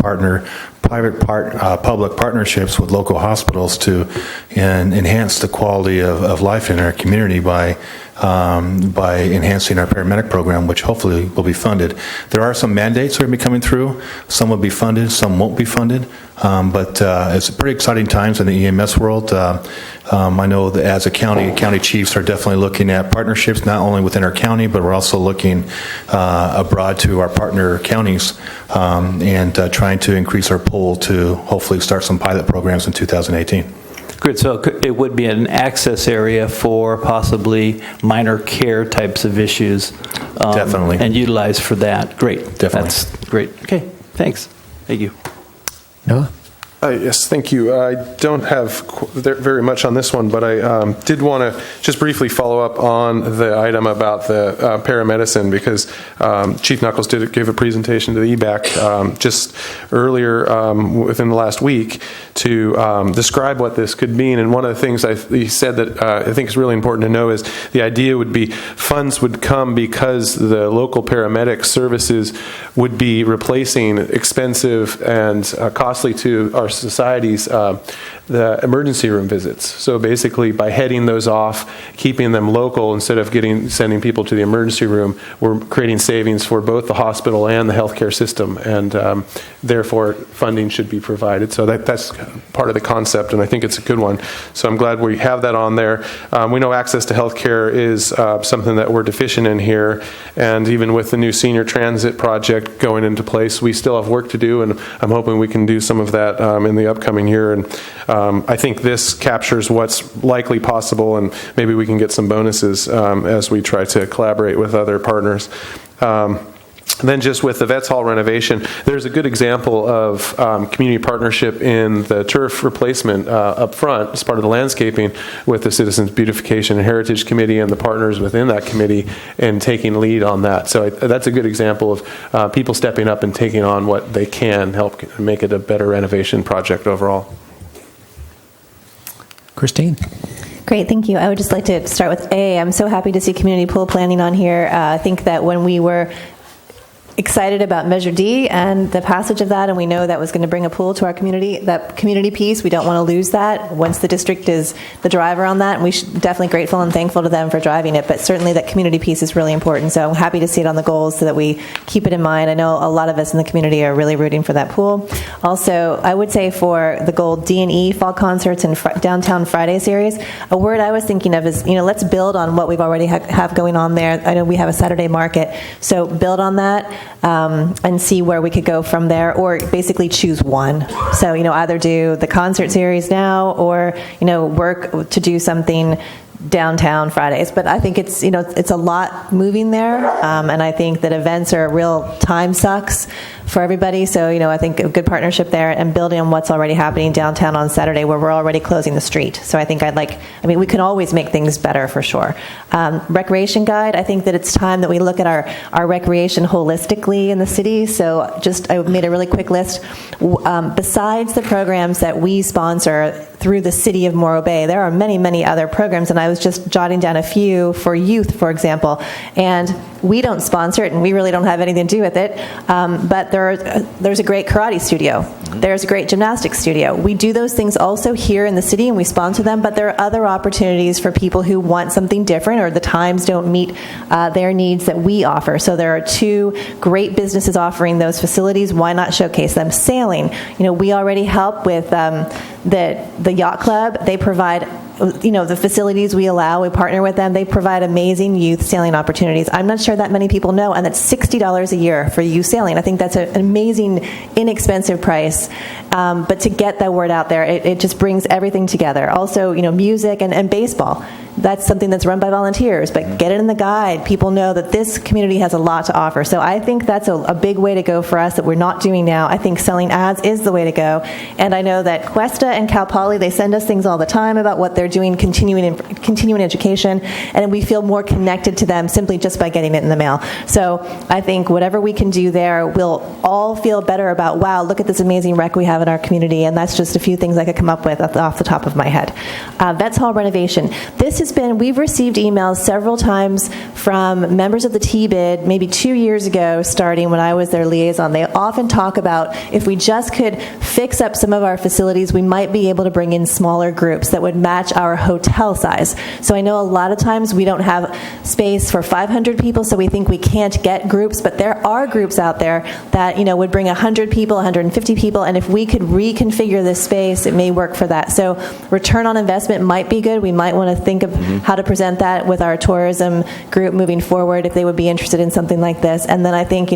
partnerships with local hospitals to enhance the quality of life in our community by enhancing our paramedic program, which hopefully will be funded. There are some mandates that are going to be coming through. Some will be funded, some won't be funded. But it's pretty exciting times in the EMS world. I know that as a county chiefs are definitely looking at partnerships, not only within our county, but we're also looking abroad to our partner counties and trying to increase our pool to hopefully start some pilot programs in 2018. Good. So it would be an access area for possibly minor care types of issues. Definitely. And utilized for that. Great. Definitely. That's great. Okay. Thanks. Thank you. Noah? Yes, thank you. I don't have very much on this one, but I did want to just briefly follow up on the item about the paramedicine, because Chief Knuckles gave a presentation to the EBAC just earlier within the last week to describe what this could mean. And one of the things he said that I think is really important to know is the idea would be funds would come because the local paramedic services would be replacing expensive and costly to our societies the emergency room visits. So basically, by heading those off, keeping them local instead of sending people to the emergency room, we're creating savings for both the hospital and the healthcare system, and therefore funding should be provided. So that's part of the concept, and I think it's a good one. So I'm glad we have that on there. We know access to healthcare is something that we're deficient in here, and even with the new senior transit project going into place, we still have work to do, and I'm hoping we can do some of that in the upcoming year. And I think this captures what's likely possible, and maybe we can get some bonuses as we try to collaborate with other partners. Then just with the Vets Hall renovation, there's a good example of community partnership in the turf replacement up front as part of the landscaping with the Citizens Beautification and Heritage Committee and the partners within that committee and taking lead on that. So that's a good example of people stepping up and taking on what they can help make it a better renovation project overall. Christine? Great, thank you. I would just like to start with I'm so happy to see community pool planning on here. I think that when we were excited about Measure D and the passage of that, and we know that was going to bring a pool to our community. That community piece, we don't want to lose that once the district is the driver on that, and we should definitely grateful and thankful to them for driving it, but certainly that community piece is really important, so I'm happy to see it on the goals so that we keep it in mind. I know a lot of us in the community are really rooting for that pool. Also, I would say for the goal D&E, fall concerts and Downtown Friday series, a word I was thinking of is, let's build on what we've already have going on there. I know we have a Saturday market, so build on that and see where we could go from there, or basically choose one. So, either do the concert series now or, work to do something downtown Fridays. But I think it's a lot moving there, and I think that events are a real time sucks for everybody. So I think a good partnership there and building on what's already happening downtown on Saturday, where we're already closing the street. So I think we can always make things better for sure. Recreation guide, I think that it's time that we look at our recreation holistically in the city. So I made a really quick list. Besides the programs that we sponsor through the city of Morro Bay, there are many, many other programs, and I was just jotting down a few for youth, for example. And we don't sponsor it, and we really don't have anything to do with it, but there's a great karate studio. There's a great gymnastics studio. We do those things also here in the city, and we sponsor them, but there are other opportunities for people who want something different or the times don't meet their needs that we offer. So there are 2 great businesses offering those facilities. Why not showcase them? Sailing. We already help with the yacht club. They provide the facilities we allow, we partner with them. They provide amazing youth sailing opportunities. I'm not sure that many people know, and that's $60 a year for youth sailing. I think that's an amazing, inexpensive price. But to get that word out there, it just brings everything together. Also, music and baseball. That's something that's run by volunteers, but get it in the guide. People know that this community has a lot to offer. So I think that's a big way to go for us that we're not doing now. I think selling ads is the way to go. And I know that Cuesta and Cal Poly, they send us things all the time about what they're doing, continuing education, and we feel more connected to them simply just by getting it in the mail. So I think whatever we can do there, we'll all feel better about, wow, look at this amazing rec we have in our community, and that's just a few things I could come up with off the top of my head. Vets Hall renovation. We've received emails several times from members of the T-BID, maybe 2 years ago, starting when I was their liaison. They often talk about if we just could fix up some of our facilities, we might be able to bring in smaller groups that would match our hotel size. So I know a lot of times we don't have space for 500 people, so we think we can't get groups, but there are groups out there that would bring 100 people, 150 people, and if we could reconfigure this space, it may work for that. So return on investment might be good. We might want to think of how to present that with our tourism group moving forward if they would be interested in something like this. And then I think,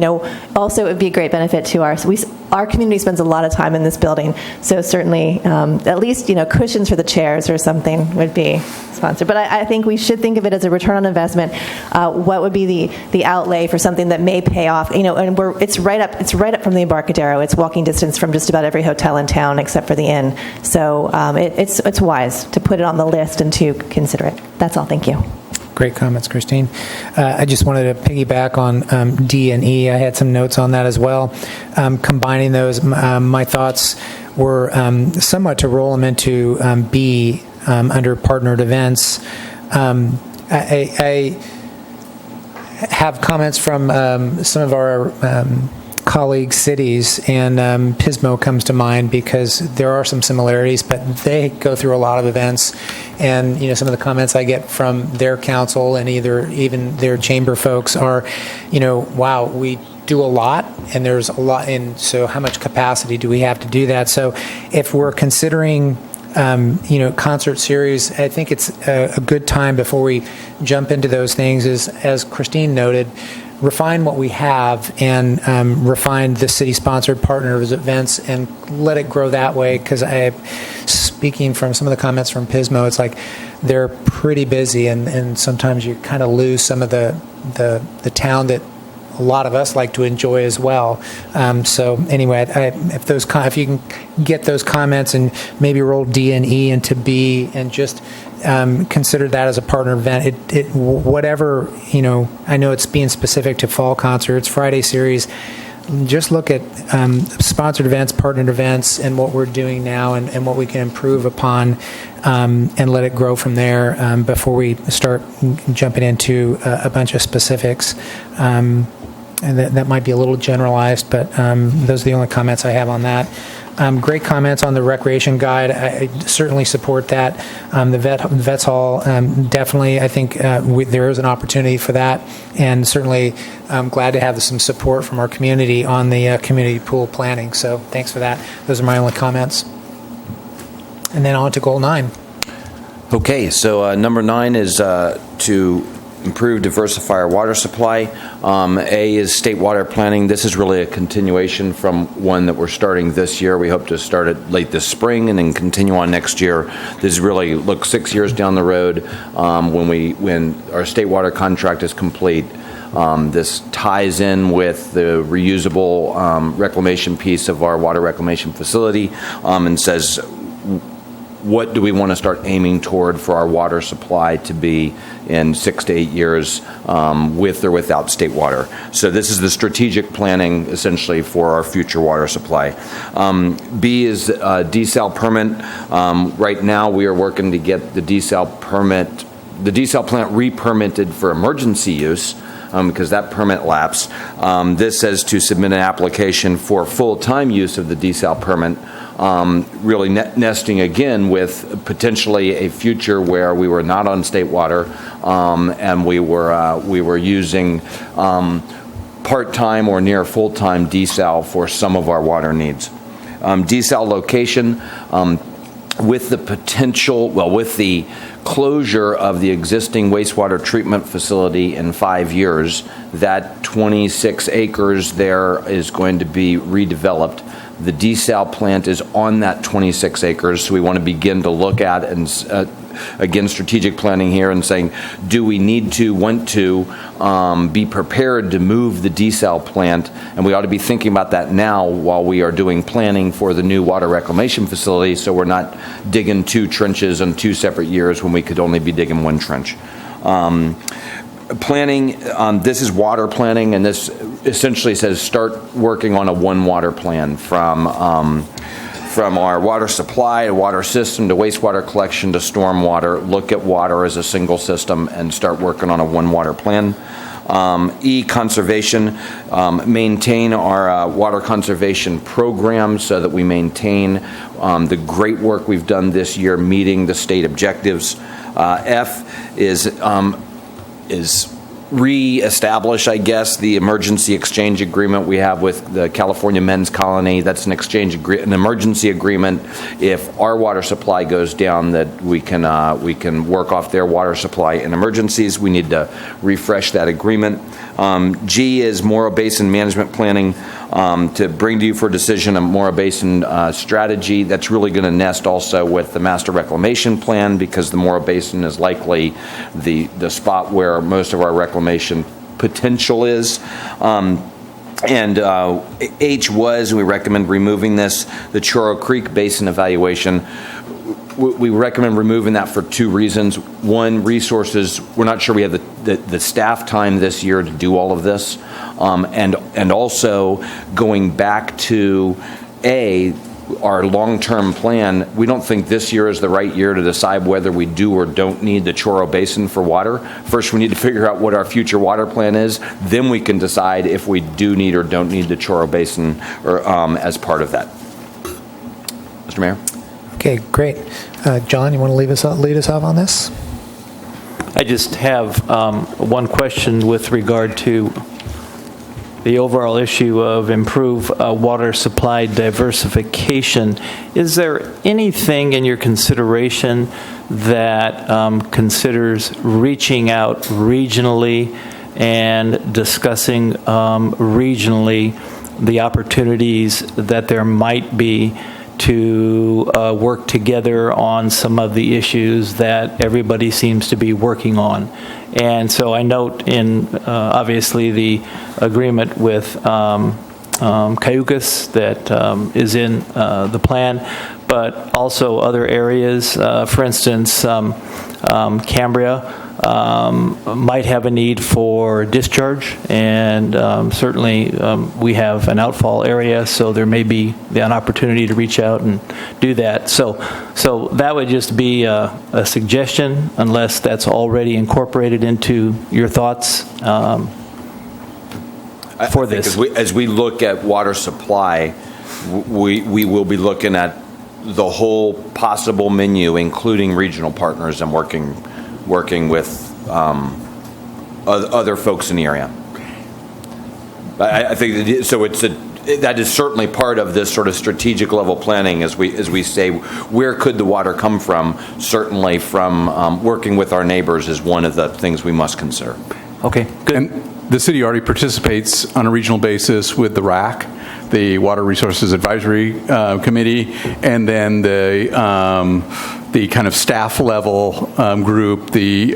also it would be a great benefit to our community spends a lot of time in this building, so certainly at least, cushions for the chairs or something would be sponsored. But I think we should think of it as a return on investment. What would be the outlay for something that may pay off? And it's right up from the Embarcadero. It's walking distance from just about every hotel in town except for the inn. So it's wise to put it on the list and to consider it. That's all. Thank you. Great comments, Christine. I just wanted to piggyback on D and E. I had some notes on that as well. Combining those, my thoughts were somewhat to roll them into B under partnered events. I have comments from some of our colleague cities, and Pismo comes to mind because there are some similarities, but they go through a lot of events, and some of the comments I get from their council and even their chamber folks are, wow, we do a lot, and there's a lot, and so how much capacity do we have to do that? So if we're considering concert series, I think it's a good time before we jump into those things is, as Christine noted, refine what we have and refine the city-sponsored partner events and let it grow that way, because speaking from some of the comments from Pismo, it's like they're pretty busy, and sometimes you kind of lose some of the town that a lot of us like to enjoy as well. So anyway, if you can get those comments and maybe roll D and E into B and just consider that as a partner event. Whatever, I know it's being specific to fall concerts, Friday series. Just look at sponsored events, partnered events, and what we're doing now and what we can improve upon, and let it grow from there before we start jumping into a bunch of specifics. and that might be a little generalized, but those are the only comments I have on that. Great comments on the recreation guide. I certainly support that. The Vets Hall, definitely, I think there is an opportunity for that, and certainly I'm glad to have some support from our community on the community pool planning. So thanks for that. Those are my only comments. And then on to goal 9. Okay, so number 9 is to improve, diversify our water supply. A is state water planning. This is really a continuation from one that we're starting this year. We hope to start it late this spring and then continue on next year. This really looks 6 years down the road when our state water contract is complete. This ties in with the reusable reclamation piece of our water reclamation facility and says, what do we want to start aiming toward for our water supply to be in 6 to 8 years with or without state water? So this is the strategic planning essentially for our future water supply. B is desal permit. Right now we are working to get the desal plant re-permitted for emergency use. Because that permit lapsed. This says to submit an application for full-time use of the desal permit, really nesting again with potentially a future where we were not on state water and we were using part-time or near full-time desal for some of our water needs. Desal location. With the potential, with the closure of the existing wastewater treatment facility in 5 years, that 26 acres there is going to be redeveloped. The desal plant is on that 26 acres, so we want to begin to look at and again strategic planning here and saying, do we want to be prepared to move the desal plant? And we ought to be thinking about that now while we are doing planning for the new water reclamation facility, so we're not digging 2 trenches in 2 separate years when we could only be digging 1 trench. Planning, this is water planning, and this essentially says start working on a 1 water plan from our water supply to water system to wastewater collection to stormwater. Look at water as a single system and start working on a 1 water plan. E, conservation, maintain our water conservation program so that we maintain the great work we've done this year meeting the state objectives. F is re-establish, I guess, the emergency exchange agreement we have with the California Men's Colony. That's an emergency agreement. If our water supply goes down, that we can work off their water supply in emergencies. We need to refresh that agreement. G is Morro Basin management planning to bring to you for decision a Morro Basin strategy. That's really going to nest also with the master reclamation plan, because the Morro Basin is likely the spot where most of our reclamation potential is. And H was, we recommend removing this, the Choro Creek Basin evaluation. We recommend removing that for 2 reasons. One, resources. We're not sure we have the staff time this year to do all of this. And also going back to our long-term plan, we don't think this year is the right year to decide whether we do or don't need the Choro Basin for water. First, we need to figure out what our future water plan is. Then we can decide if we do need or don't need the Choro Basin as part of that. Mr. Mayor? Okay, great. John, you want to lead us off on this? I just have one question with regard to the overall issue of improved water supply diversification. Is there anything in your consideration that considers reaching out regionally and discussing regionally the opportunities that there might be to work together on some of the issues that everybody seems to be working on? And so I note in obviously the agreement with Cayucas that is in the plan, but also other areas. For instance, Cambria might have a need for discharge, and certainly we have an outfall area, so there may be an opportunity to reach out and do that. So that would just be a suggestion, unless that's already incorporated into your thoughts. for I think this. as we look at water supply, we will be looking at the whole possible menu, including regional partners and working with other folks in the area. I think so. That is certainly part of this sort of strategic level planning as we say, where could the water come from? Certainly from working with our neighbors is one of the things we must consider. Okay, good. And the city already participates on a regional basis with the RAC, the Water Resources Advisory Committee, and then the kind of staff level group, the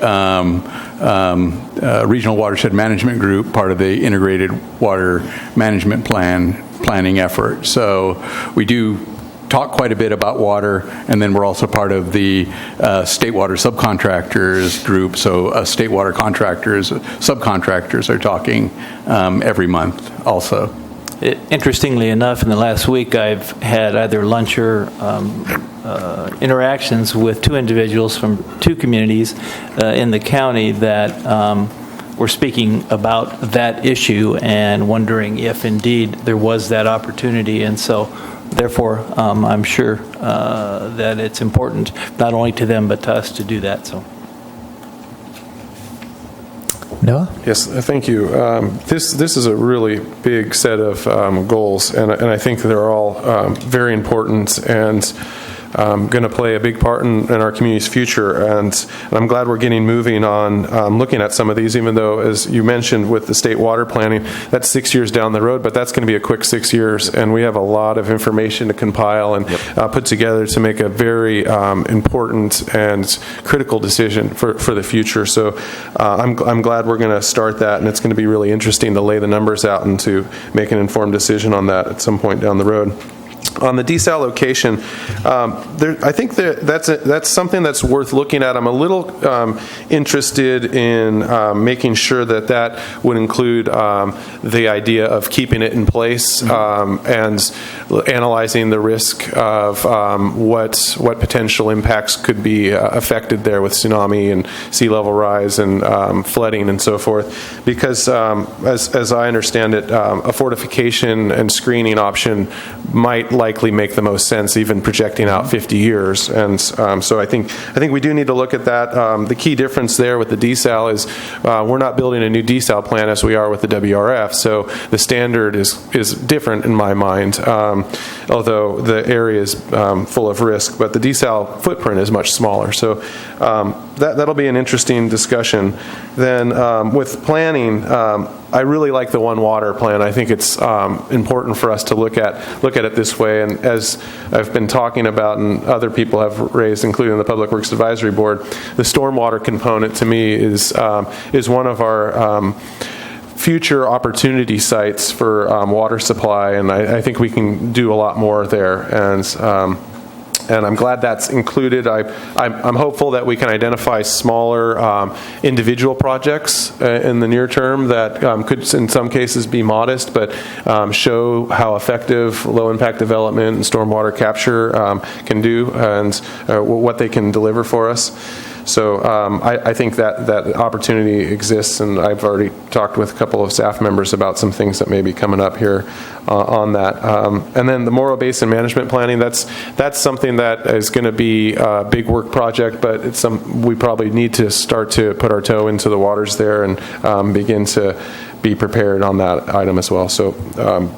Regional Watershed Management Group, part of the Integrated Water Management planning effort. So we do talk quite a bit about water, and then we're also part of the state water subcontractors group. So state water contractors, subcontractors are talking every month also. Interestingly enough, in the last week, I've had either lunch or interactions with two individuals from two communities in the county that were speaking about that issue and wondering if indeed there was that opportunity. And so, therefore, I'm sure that it's important not only to them but to us to do that. So. Noah? Yes, thank you. This is a really big set of goals, and I think they're all very important and going to play a big part in our community's future. And I'm glad we're getting moving on looking at some of these, even though, as you mentioned, with the state water planning, that's 6 years down the road, but that's going to be a quick 6 years, and we have a lot of information to compile and put together to make a very important and critical decision for the future. So I'm glad we're going to start that, and it's going to be really interesting to lay the numbers out and to make an informed decision on that at some point down the road. On the desalination, I think that's something that's worth looking at. I'm a little interested in making sure that would include the idea of keeping it in place and analyzing the risk of what potential impacts could be affected there with tsunami and sea level rise and flooding and so forth. Because as I understand it, a fortification and screening option might likely make the most sense, even projecting out 50 years. And so I think we do need to look at that. The key difference there with the desal is we're not building a new desal plant as we are with the WRF. So the standard is different in my mind, although the area is full of risk. But the desal footprint is much smaller. So that'll be an interesting discussion. Then with planning, I really like the One Water plan. I think it's important for us to look at it this way. And as I've been talking about, and other people have raised, including the Public Works Advisory Board, the stormwater component to me is one of our future opportunity sites for water supply, and I think we can do a lot more there. And I'm glad that's included. I'm hopeful that we can identify smaller individual projects in the near term that could, in some cases, be modest, but show how effective low-impact development and stormwater capture can do and what they can deliver for us. So I think that opportunity exists, and I've already talked with a couple of staff members about some things that may be coming up here on that. And then the Morrow Basin Management Planning, that's something that is going to be a big work project, but it's we probably need to start to put our toe into the waters there and begin to be prepared on that item as well. So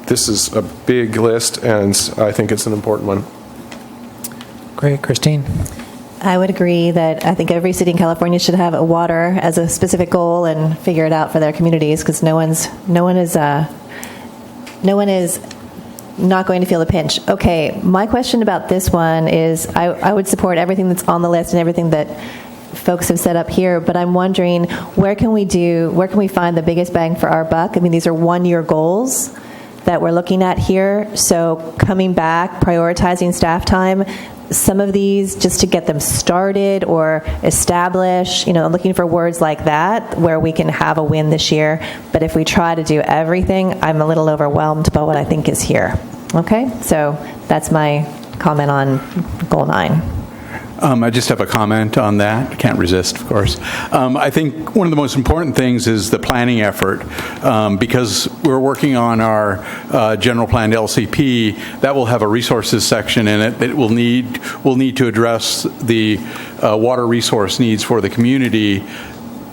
this is a big list, and I think it's an important one. Great. Christine? I would agree that I think every city in California should have water as a specific goal and figure it out for their communities, because no one is not going to feel the pinch. Okay, my question about this one is I would support everything that's on the list and everything that folks have set up here, but I'm wondering where can we find the biggest bang for our buck? I mean, these are 1-year goals that we're looking at here, so coming back, prioritizing staff time, some of these just to get them started or establish, I'm looking for words like that where we can have a win this year. But if we try to do everything, I'm a little overwhelmed by what I think is here. Okay, so that's my comment on Goal 9. I just have a comment on that. I can't resist, of course. I think one of the most important things is the planning effort. Because we're working on our general plan LCP, that will have a resources section in it that will need to address the water resource needs for the community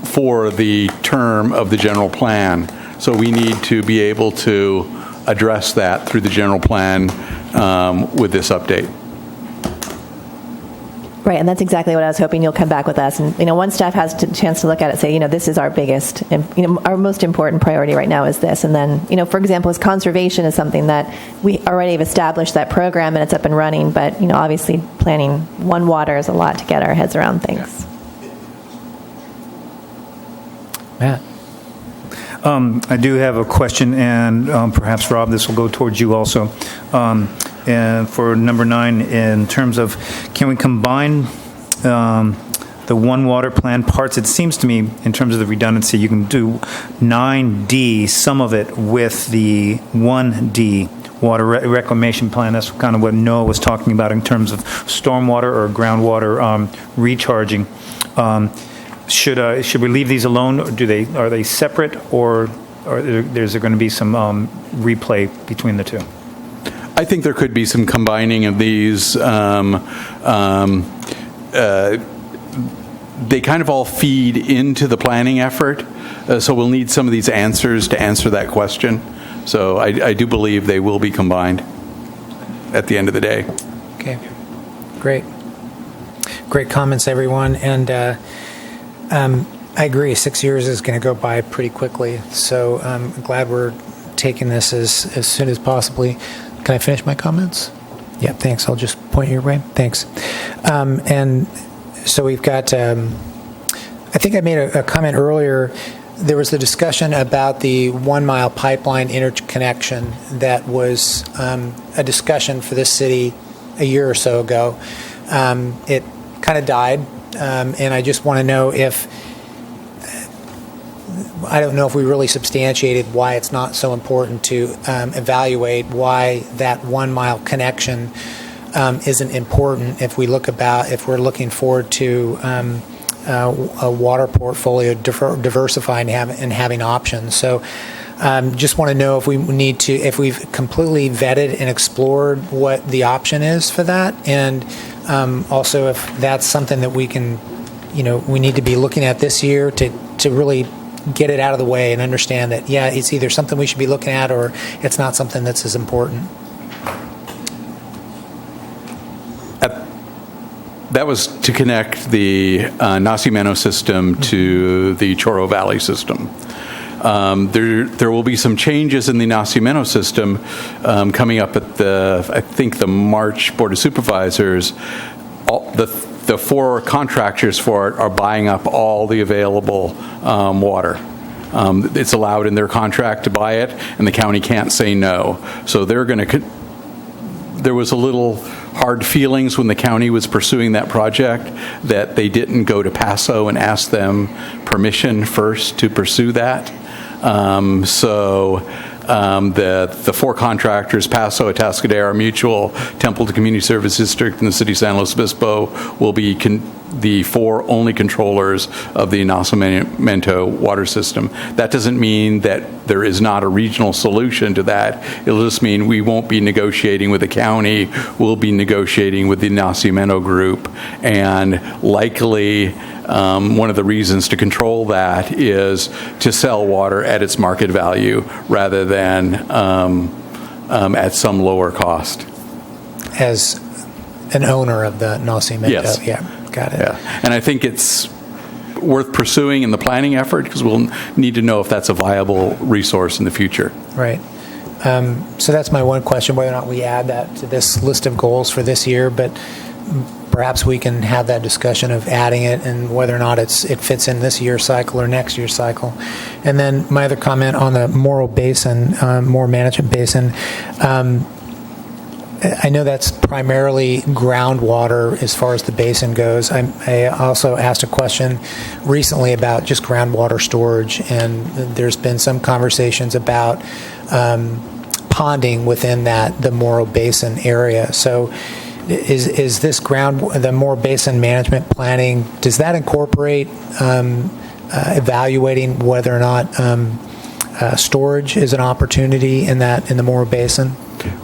for the term of the general plan. So we need to be able to address that through the general plan with this update. Right, and that's exactly what I was hoping you'll come back with us. And once staff has a chance to look at it, say, this is our biggest, our most important priority right now is this. And then, for example, as conservation is something that we already have established that program and it's up and running. But obviously, planning one water is a lot to get our heads around things. Matt. I do have a question, and perhaps, Rob, this will go towards you also. And for number 9, in terms of, can we combine the one water plan parts? It seems to me, in terms of the redundancy, you can do 9D, some of it, with the 1D water reclamation plan. That's kind of what Noah was talking about in terms of stormwater or groundwater recharging. Should we leave these alone? Or are they separate, or is there going to be some replay between the two? I think there could be some combining of these. They kind of all feed into the planning effort, so we'll need some of these answers to answer that question. So I do believe they will be combined at the end of the day. Okay, great. Great comments, everyone. And I agree, 6 years is going to go by pretty quickly. So I'm glad we're taking this as soon as possibly. Can I finish my comments? Yeah, thanks. I'll just point your way. Thanks. And so we've got, I think I made a comment earlier. There was the discussion about the 1 mile pipeline interconnection that was a discussion for this city a year or so ago. It kind of died, and I just want to know if, I don't know if we really substantiated why it's not so important to evaluate why that 1 mile connection isn't important if we're looking forward to a water portfolio diversifying and having options. So just want to know if if we've completely vetted and explored what the option is for that, and also if that's something that we can, we need to be looking at this year to really get it out of the way and understand that, yeah, it's either something we should be looking at or it's not something that's as important. That was to connect the Nacimiento system to the Chorro Valley system. There will be some changes in the Nacimiento system coming up at the March Board of Supervisors. The 4 contractors for it are buying up all the available water. It's allowed in their contract to buy it, and the county can't say no. So they're going to. There was a little hard feelings when the county was pursuing that project that they didn't go to Paso and ask them permission first to pursue that. The 4 contractors, Paso, Atascadero, Mutual, Templeton Community Service District, and the City of San Luis Obispo, will be the 4 only controllers of the Nacimiento water system. That doesn't mean that there is not a regional solution to that. It'll just mean we won't be negotiating with the county. We'll be negotiating with the Nacimiento group, and likely one of the reasons to control that is to sell water at its market value rather than at some lower cost. As an owner of the Nacimiento, yes. Yeah, got it. Yeah. And I think it's worth pursuing in the planning effort because we'll need to know if that's a viable resource in the future. Right. So that's my one question, whether or not we add that to this list of goals for this year, but perhaps we can have that discussion of adding it and whether or not it fits in this year's cycle or next year's cycle. And then my other comment on the Morro Basin, Morro Management Basin, I know that's primarily groundwater as far as the basin goes. I also asked a question recently about just groundwater storage, and there's been some conversations about ponding within the Morro Basin area. So is this the Moore Basin management planning, does that incorporate evaluating whether or not storage is an opportunity in the Moore Basin?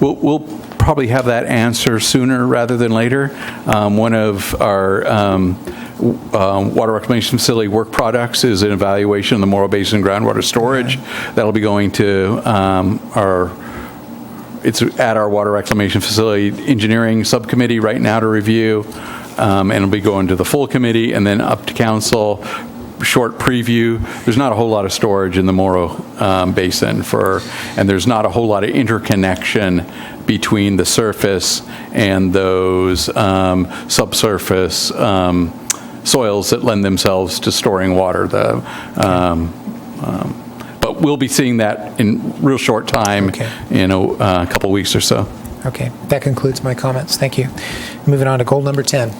We'll probably have that answer sooner rather than later. One of our water reclamation facility work products is an evaluation of the Morro Basin groundwater storage. That'll be going to it's at our water reclamation facility engineering subcommittee right now to review, and it'll be going to the full committee and then up to council. Short preview. There's not a whole lot of storage in the Morro Basin and there's not a whole lot of interconnection between the surface and those subsurface soils that lend themselves to storing water. But we'll be seeing that in real short time, in a couple weeks or so. Okay, that concludes my comments. Thank you. Moving on to goal number 10.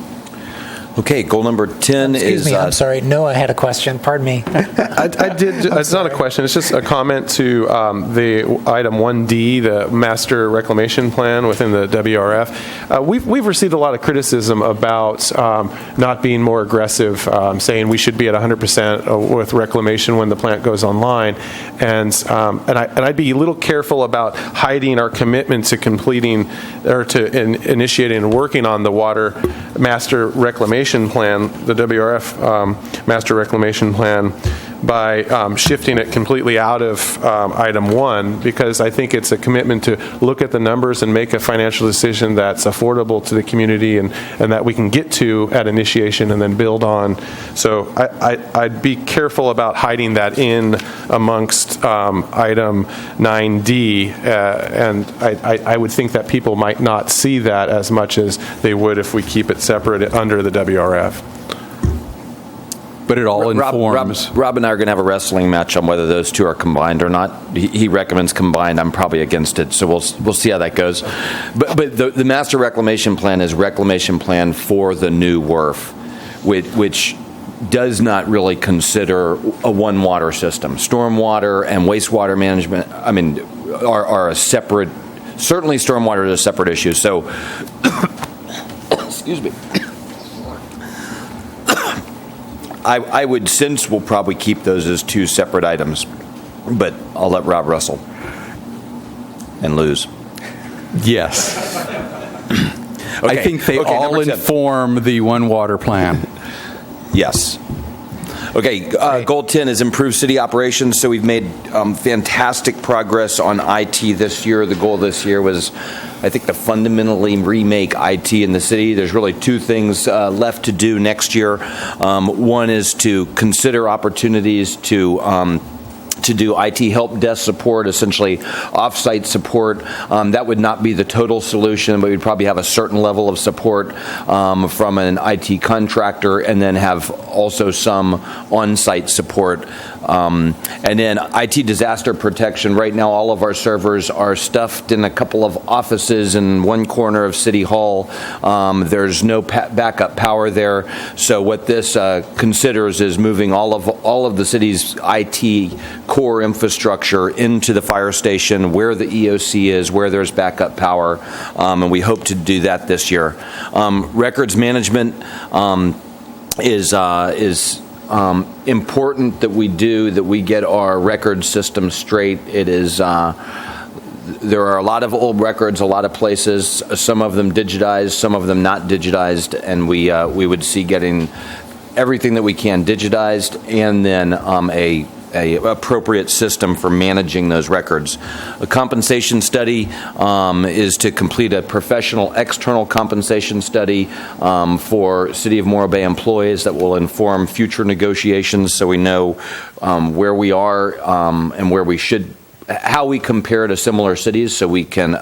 Okay, goal number 10 Excuse me, I'm sorry. Noah had a question. Pardon me. I did. It's not a question. It's just a comment to the item 1D, the Master Reclamation Plan within the WRF. We've received a lot of criticism about not being more aggressive, saying we should be at 100% with reclamation when the plant goes online, and I'd be a little careful about hiding our commitment to completing or to initiating and working on the Water Master Reclamation Plan, the WRF Master Reclamation Plan, by shifting it completely out of item 1, because I think it's a commitment to look at the numbers and make a financial decision that's affordable to the community and that we can get to at initiation and then build on. So I'd be careful about hiding that in amongst item 9D, and I would think that people might not see that as much as they would if we keep it separate under the WRF. But it all informs. Rob and I are going to have a wrestling match on whether those two are combined or not. He recommends combined. I'm probably against it, so we'll see how that goes. But the Master Reclamation Plan is reclamation plan for the new WRF, which does not really consider a one water system. Stormwater and wastewater management, are a separate. Certainly, stormwater is a separate issue. So, excuse me. I would sense we'll probably keep those as two separate items, but I'll let Rob wrestle and lose. Yes. I think they all inform the one water plan. Yes. Okay, goal 10 is improve city operations. So we've made fantastic progress on IT this year. The goal this year was, I think, to fundamentally remake IT in the city. There's really two things left to do next year. One is to consider opportunities to do IT help desk support, essentially off-site support. That would not be the total solution, but we'd probably have a certain level of support from an IT contractor, and then have also some on-site support. And then IT disaster protection. Right now, all of our servers are stuffed in a couple of offices in one corner of City Hall. There's no backup power there. So what this considers is moving all of the city's IT core infrastructure into the fire station where the EOC is, where there's backup power, and we hope to do that this year. Records management is important that we get our record system straight. It is there are a lot of old records, a lot of places, some of them digitized, some of them not digitized, and we would see getting everything that we can digitized, and then a appropriate system for managing those records. A compensation study is to complete a professional external compensation study for City of Morro Bay employees that will inform future negotiations, so we know where we are and where we should, how we compare to similar cities, so we can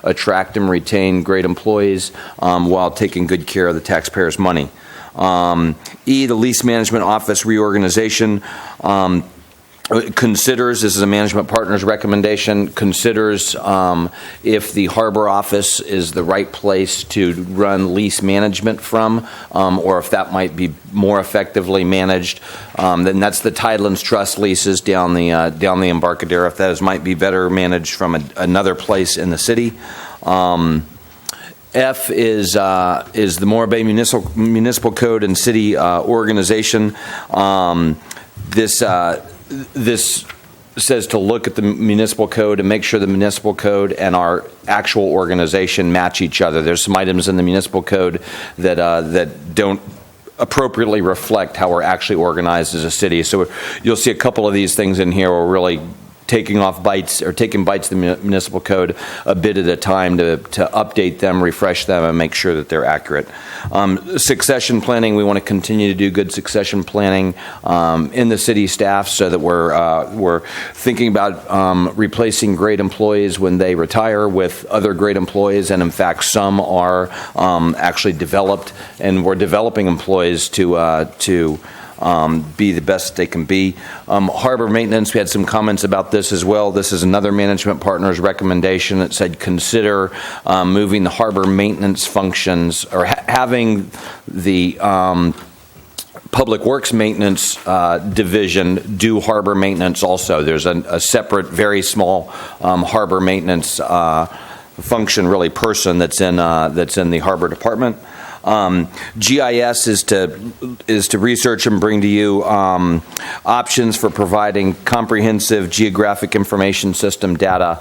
attract and retain great employees while taking good care of the taxpayers' money. E, the lease management office reorganization. Considers, this is a management partner's recommendation, considers if the harbor office is the right place to run lease management from, or if that might be more effectively managed. Then that's the Tidelands Trust leases down the Embarcadero. If those might be better managed from another place in the city. F is the Morro Bay Municipal Code and City Organization. This says to look at the municipal code and make sure the municipal code and our actual organization match each other. There's some items in the municipal code that don't appropriately reflect how we're actually organized as a city. So you'll see a couple of these things in here. We're really taking bites of the municipal code a bit at a time to update them, refresh them, and make sure that they're accurate. Succession planning, we want to continue to do good succession planning in the city staff so that we're thinking about replacing great employees when they retire with other great employees, and in fact some are actually developed, and we're developing employees to be the best they can be. Harbor maintenance, we had some comments about this as well. This is another management partner's recommendation that said consider moving the harbor maintenance functions or having the Public Works Maintenance Division do harbor maintenance also. There's a separate, very small harbor maintenance function, really person that's in the harbor department. GIS is to research and bring to you options for providing comprehensive geographic information system data.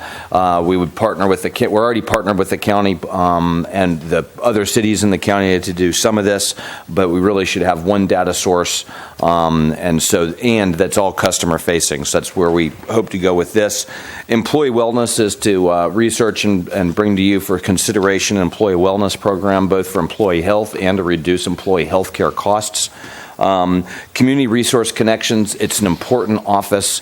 We would partner with we're already partnered with the county and the other cities in the county to do some of this, but we really should have one data source, and that's all customer facing. So that's where we hope to go with this. Employee wellness is to research and bring to you for consideration an employee wellness program, both for employee health and to reduce employee health care costs. Community Resource Connections, it's an important office.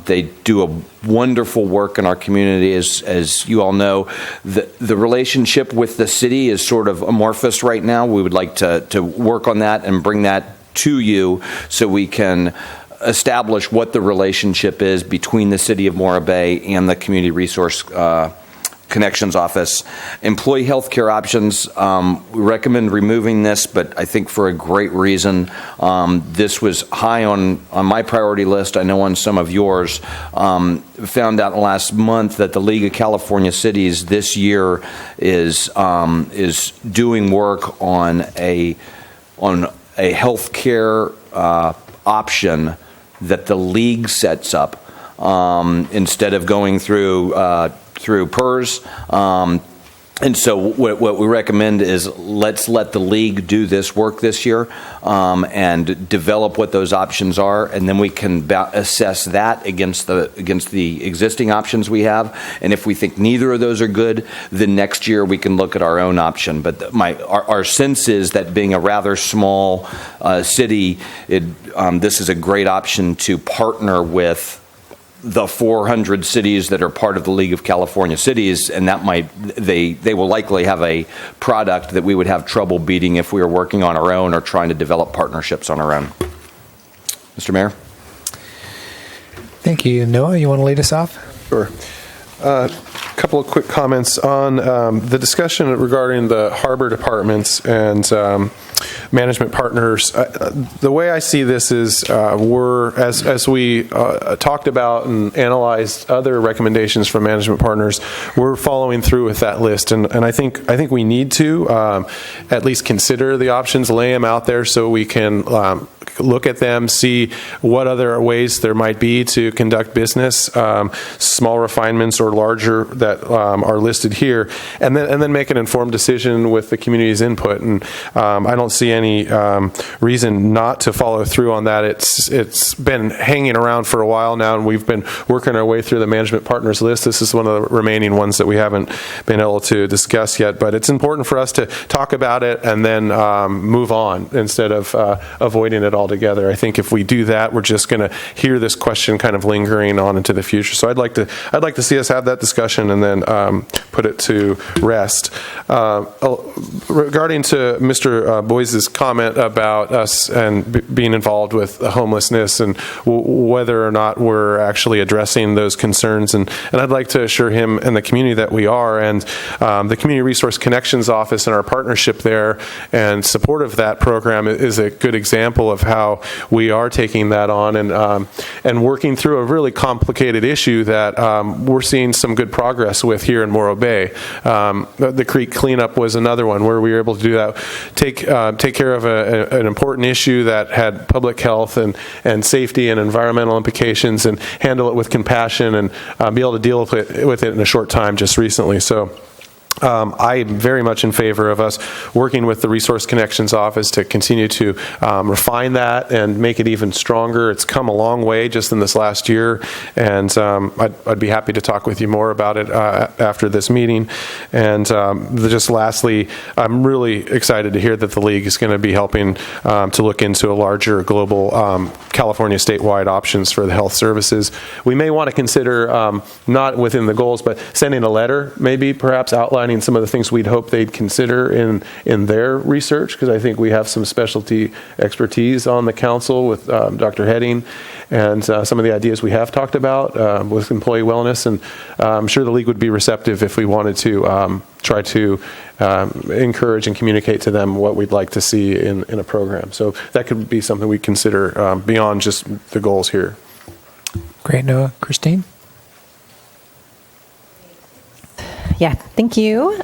They do a wonderful work in our community. As you all know, the relationship with the city is sort of amorphous right now. We would like to work on that and bring that to you so we can establish what the relationship is between the City of Morro Bay and the Community Resource Connections Office. Employee health care options, we recommend removing this, but I think for a great reason. This was high on my priority list, I know on some of yours. Found out last month that the League of California Cities this year is doing work on a health care option that the league sets up instead of going through PERS. And so what we recommend is let's let the league do this work this year and develop what those options are, and then we can assess that against the existing options we have. And if we think neither of those are good, then next year we can look at our own option. But our sense is that being a rather small city, this is a great option to partner with the 400 cities that are part of the League of California Cities, and that they will likely have a product that we would have trouble beating if we were working on our own or trying to develop partnerships on our own. Mr. Mayor? Thank you. Noah, you want to lead us off? Sure. A couple of quick comments on the discussion regarding the harbor departments and management partners. The way I see this is as we talked about and analyzed other recommendations from management partners, we're following through with that list, and I think we need to at least consider the options, lay them out there so we can look at them, see what other ways there might be to conduct business, small refinements or larger that are listed here, and then make an informed decision with the community's input. And I don't see any reason not to follow through on that. It's been hanging around for a while now, and we've been working our way through the management partners list. This is one of the remaining ones that we haven't been able to discuss yet, but it's important for us to talk about it and then move on instead of avoiding it altogether. I think if we do that, we're just going to hear this question kind of lingering on into the future. So I'd like to see us have that discussion and then put it to rest. Regarding to Mr. Boyce's comment about us and being involved with homelessness and whether or not we're actually addressing those concerns, and I'd like to assure him and the community that we are, and the Community Resource Connections Office and our partnership there and support of that program is a good example of how we are taking that on and working through a really complicated issue that we're seeing some good progress with here in Morro Bay. The creek cleanup was another one where we were able to do that, take care of an important issue that had public health and safety and environmental implications, and handle it with compassion and be able to deal with it in a short time just recently. So I'm very much in favor of us working with the Resource Connections Office to continue to refine that and make it even stronger. It's come a long way just in this last year, and I'd be happy to talk with you more about it after this meeting. And just lastly, I'm really excited to hear that the League is going to be helping to look into a larger global California statewide options for the health services. We may want to consider, not within the goals, but sending a letter, maybe perhaps outlining some of the things we'd hope they'd consider in their research, because I think we have some specialty expertise on the council with Dr. Heading and some of the ideas we have talked about with employee wellness, and I'm sure the League would be receptive if we wanted to try to encourage and communicate to them what we'd like to see in a program. So that could be something we consider beyond just the goals here. Great, Noah. Christine? Yeah, thank you.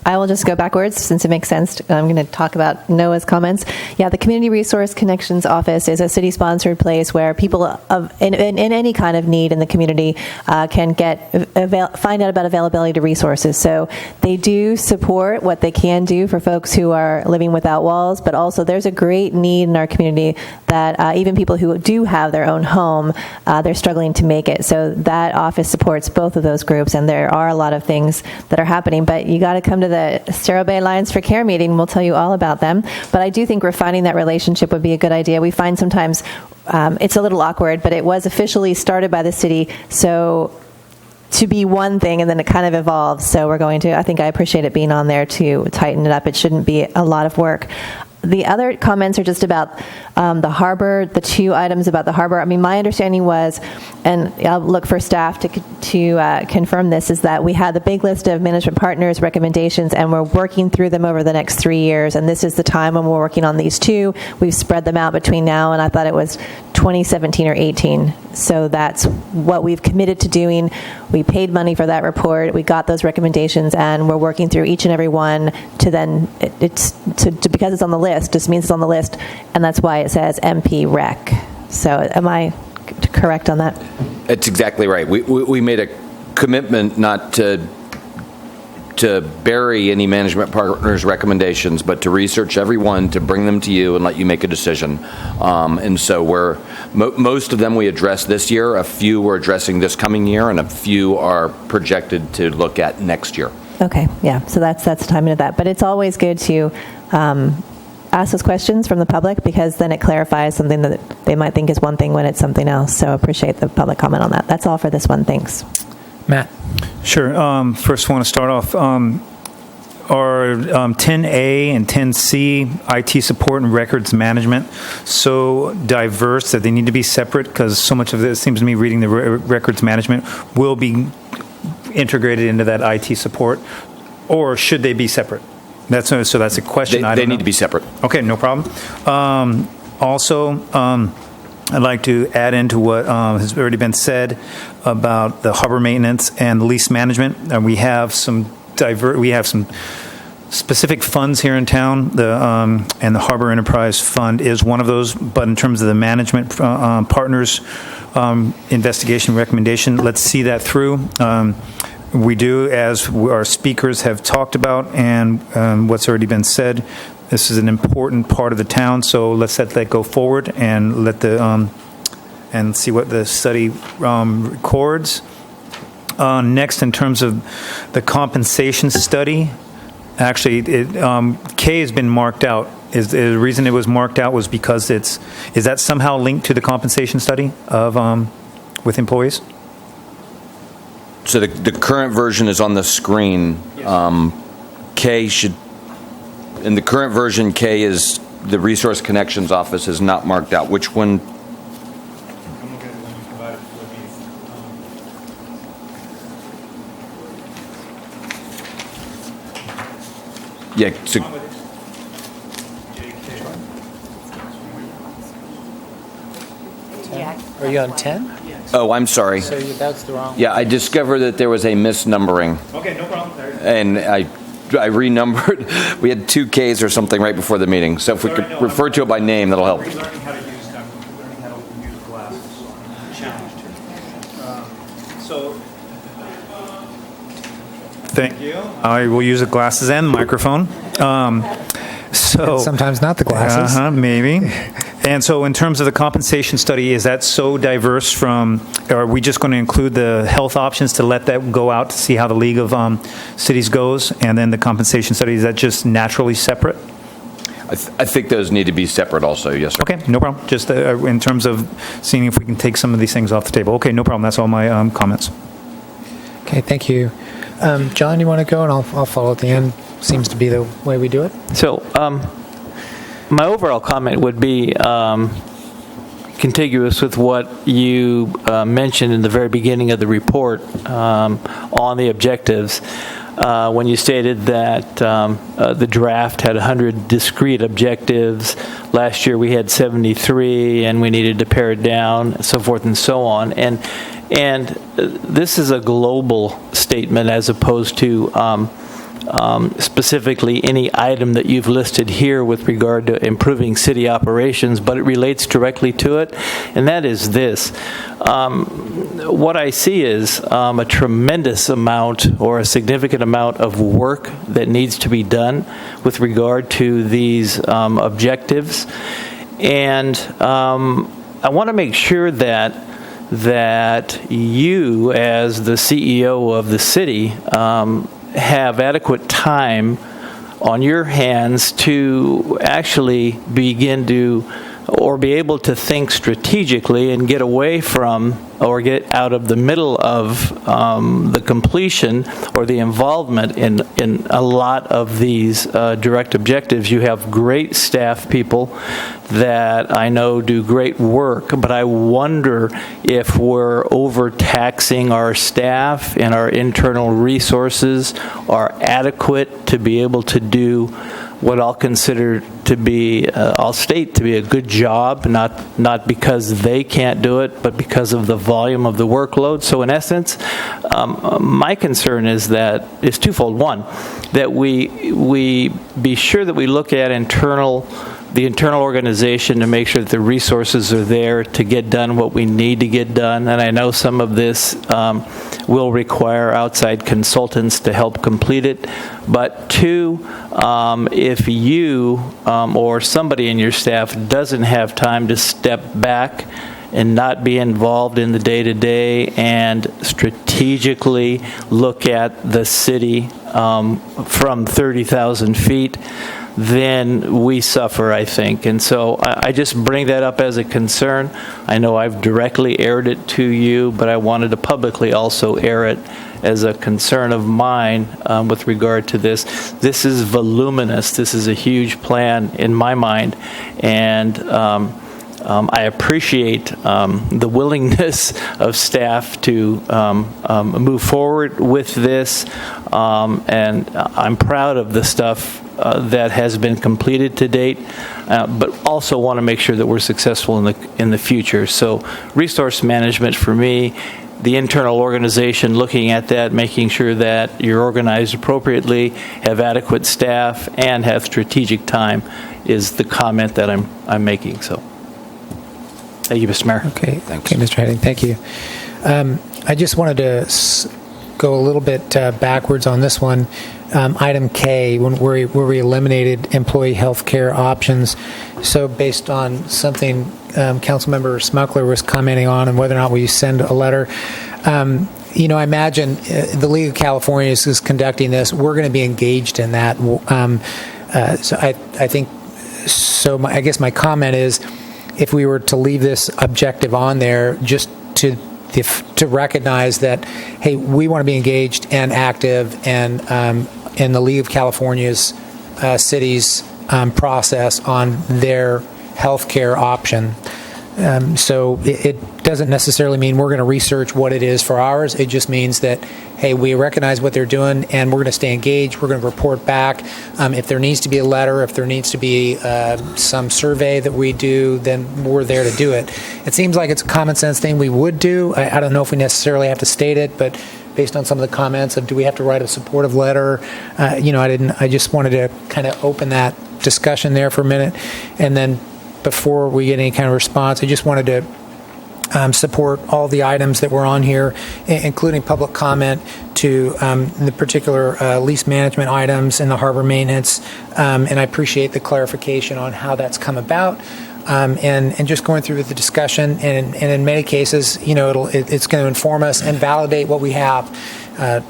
I will just go backwards since it makes sense. I'm going to talk about Noah's comments. Yeah, the Community Resource Connections Office is a city-sponsored place where people in any kind of need in the community can find out about availability to resources. So they do support what they can do for folks who are living without walls, but also there's a great need in our community that even people who do have their own home, they're struggling to make it. So that office supports both of those groups, and there are a lot of things that are happening, but you got to come to the Estero Bay Alliance for Care meeting. We'll tell you all about them. But I do think refining that relationship would be a good idea. We find sometimes it's a little awkward, but it was officially started by the city, so to be one thing, and then it kind of evolved. So we're going to, I think I appreciate it being on there to tighten it up. It shouldn't be a lot of work. The other comments are just about the harbor, the two items about the harbor. I mean, my understanding was, and I'll look for staff to confirm this, is that we had the big list of management partners' recommendations, and we're working through them over the next 3 years. And this is the time when we're working on these two. We've spread them out between now and I thought it was 2017 or 18. So that's what we've committed to doing. We paid money for that report. We got those recommendations, and we're working through each and every one to then, because it's on the list, just means it's on the list, and that's why it says MP Rec. So am I correct on that? That's exactly right. We made a commitment not to bury any management partners' recommendations, but to research every one, to bring them to you and let you make a decision. And so most of them we addressed this year, a few we're addressing this coming year, and a few are projected to look at next year. Okay, yeah, so that's the timing of that. But it's always good to ask those questions from the public, because then it clarifies something that they might think is one thing when it's something else. So I appreciate the public comment on that. That's all for this one. Thanks. Matt? Sure. First, I want to start off. Our 10A and 10C, IT support and records management, so diverse that they need to be separate, because so much of this, seems to me, reading the records management will be integrated into that IT support, or should they be separate? That's a question. They need to be separate. Okay, no problem. Also, I'd like to add into what has already been said about the harbor maintenance and lease management. And we have some specific funds here in town. And the Harbor Enterprise Fund is one of those. But in terms of the management partners investigation recommendation, let's see that through. We do, as our speakers have talked about, and what's already been said, this is an important part of the town, so let's let that go forward and let and see what the study records. Next, in terms of the compensation study, actually, K has been marked out. The reason it was marked out was because is that somehow linked to the compensation study of with employees? So the current version is on the screen. K should, in the current version, K is the Resource Connections Office is not marked out. Which one? Yeah. So, Are you on 10? Oh, I'm sorry. So that's the wrong. Yeah, I discovered that there was a misnumbering. Okay, no problem. And I renumbered. We had 2 Ks or something right before the meeting. So if we could refer to it by name, that'll help. Learning how to use glasses, so I'm challenged here. So, thank you. I will use the glasses and the microphone. So sometimes not the glasses. Maybe. And so in terms of the compensation study, is that so diverse from, are we just going to include the health options to let that go out to see how the League of Cities goes? And then the compensation study, is that just naturally separate? I think those need to be separate also, yes, sir. Okay, no problem. Just in terms of seeing if we can take some of these things off the table. Okay, no problem. That's all my comments. Okay, thank you. John, you want to go, and I'll follow at the end. Seems to be the way we do it. So, my overall comment would be contiguous with what you mentioned in the very beginning of the report on the objectives. When you stated that the draft had 100 discrete objectives, last year we had 73, and we needed to pare it down, so forth and so on. And this is a global statement as opposed to specifically any item that you've listed here with regard to improving city operations, but it relates directly to it, and that is this. What I see is a tremendous amount or a significant amount of work that needs to be done with regard to these objectives, and I want to make sure that you, as the CEO of the city, have adequate time on your hands to actually begin to, or be able to think strategically and get away from or get out of the middle of the completion or the involvement in a lot of these direct objectives. You have great staff people that I know do great work, but I wonder if we're overtaxing our staff and our internal resources are adequate to be able to do what I'll consider to be, I'll state to be a good job, not because they can't do it, but because of the volume of the workload. So in essence, my concern is twofold. One, that we be sure that we look at the internal organization to make sure that the resources are there to get done what we need to get done. And I know some of this will require outside consultants to help complete it. But two, if you or somebody in your staff doesn't have time to step back and not be involved in the day-to-day and strategically look at the city from 30,000 feet, then we suffer, I think. And so I just bring that up as a concern. I know I've directly aired it to you, but I wanted to publicly also air it as a concern of mine with regard to this. This is voluminous. This is a huge plan in my mind. And I appreciate the willingness of staff to move forward with this, and I'm proud of the stuff that has been completed to date, but also want to make sure that we're successful in the future. So resource management for me, the internal organization looking at that, making sure that you're organized appropriately, have adequate staff, and have strategic time is the comment that I'm making. So. Thank you, Mr. Mayor. Okay, thanks. Okay, Mr. Heading, thank you. I just wanted to go a little bit backwards on this one. Item K, where we eliminated employee health care options. So based on something Councilmember Smuckler was commenting on and whether or not we send a letter, I imagine the League of California is conducting this. We're going to be engaged in that. So I think, so I guess my comment is, if we were to leave this objective on there, just to recognize that, hey, we want to be engaged and active and in the League of California's cities process on their health care option. So it doesn't necessarily mean we're going to research what it is for ours. It just means that, hey, we recognize what they're doing, and we're going to stay engaged. We're going to report back. If there needs to be a letter, if there needs to be some survey that we do, then we're there to do it. It seems like it's a common sense thing we would do. I don't know if we necessarily have to state it, but based on some of the comments of do we have to write a supportive letter, I just wanted to kind of open that discussion there for a minute. And then before we get any kind of response, I just wanted to support all the items that were on here, including public comment to the particular lease management items and the harbor maintenance. And I appreciate the clarification on how that's come about. And just going through the discussion, and in many cases, it's going to inform us and validate what we have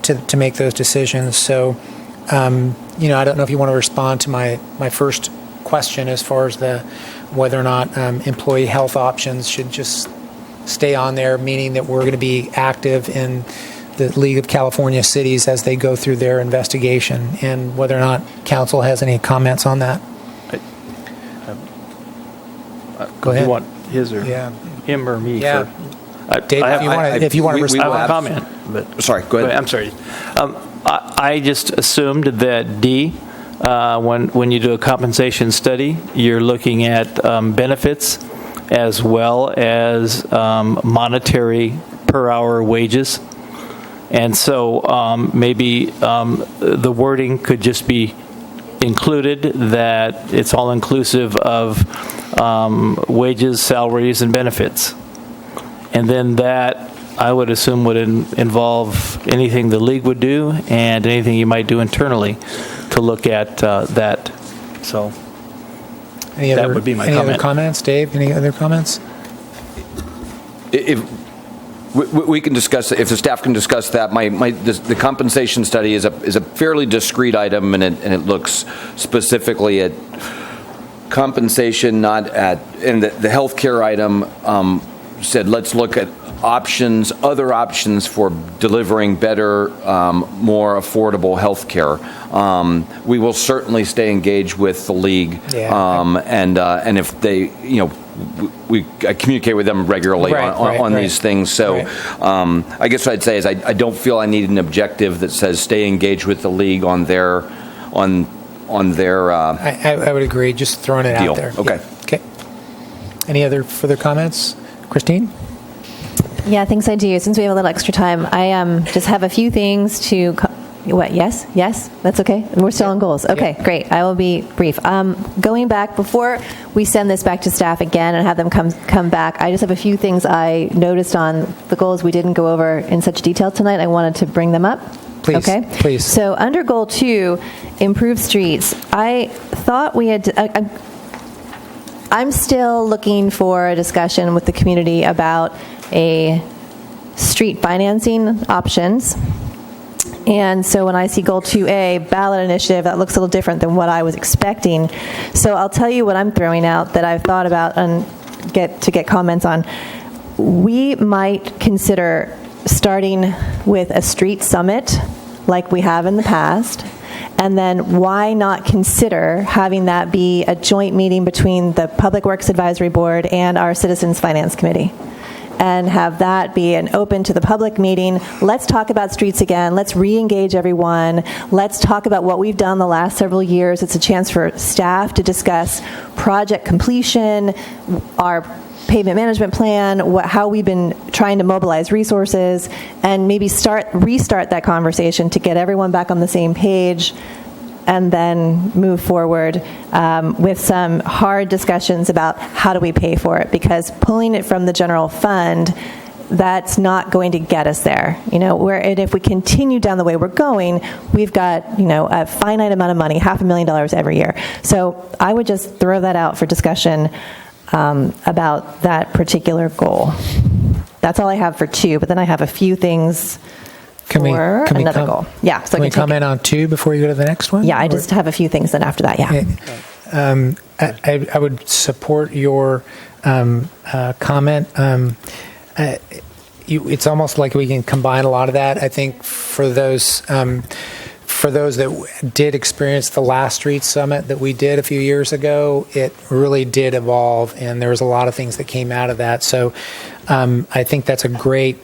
to make those decisions. So, I don't know if you want to respond to my first question as far as whether or not employee health options should just stay on there, meaning that we're going to be active in the League of California Cities as they go through their investigation, and whether or not council has any comments on that. Go ahead. You want his or him or me? Yeah. Dave, if you want to respond. I have a comment. But sorry, go ahead. I'm sorry. I just assumed that D, when you do a compensation study, you're looking at benefits as well as monetary per hour wages. And so maybe the wording could just be included, that it's all inclusive of wages, salaries, and benefits. And then that, I would assume, would involve anything the league would do and anything you might do internally to look at that. So that would be my comment. Any other comments, Dave? Any other comments? If we can discuss, if the staff can discuss that, the compensation study is a fairly discrete item, and it looks specifically at compensation, not at, and the healthcare item said let's look at other options for delivering better, more affordable health care. We will certainly stay engaged with the league, and if they, I communicate with them regularly on these things. So I guess what I'd say is I don't feel I need an objective that says stay engaged with the league on their I would agree. Just throwing it deal. out there. Okay. Yeah. Okay. Any other further comments, Christine? Yeah, thanks. I do. Since we have a little extra time, I just have a few things to. What? Yes. That's okay. We're still on goals. Okay, great. I will be brief. Going back before we send this back to staff again and have them come back, I just have a few things I noticed on the goals we didn't go over in such detail tonight. I wanted to bring them up. Please. Okay. Please. So under goal 2, improve streets. I thought we had. I'm still looking for a discussion with the community about a street financing options. And so when I see goal 2A, ballot initiative, that looks a little different than what I was expecting. So I'll tell you what I'm throwing out that I've thought about and get comments on. We might consider starting with a street summit like we have in the past. And then why not consider having that be a joint meeting between the Public Works Advisory Board and our Citizens Finance Committee? And have that be an open to the public meeting. Let's talk about streets again. Let's re-engage everyone. Let's talk about what we've done the last several years. It's a chance for staff to discuss project completion, our pavement management plan, how we've been trying to mobilize resources, and maybe restart that conversation to get everyone back on the same page, and then move forward with some hard discussions about how do we pay for it, because pulling it from the general fund, that's not going to get us there. And if we continue down the way we're going, we've got a finite amount of money, $500,000 every year. So I would just throw that out for discussion about that particular goal. That's all I have for 2, but then I have a few things for another goal. Yeah, so can we comment on 2 before you go to the next one? Yeah, I just have a few things then after that, I would support your comment. It's almost like we can combine a lot of that. I think for for those that did experience the last street summit that we did a few years ago, it really did evolve, and there was a lot of things that came out of that. So I think that's a great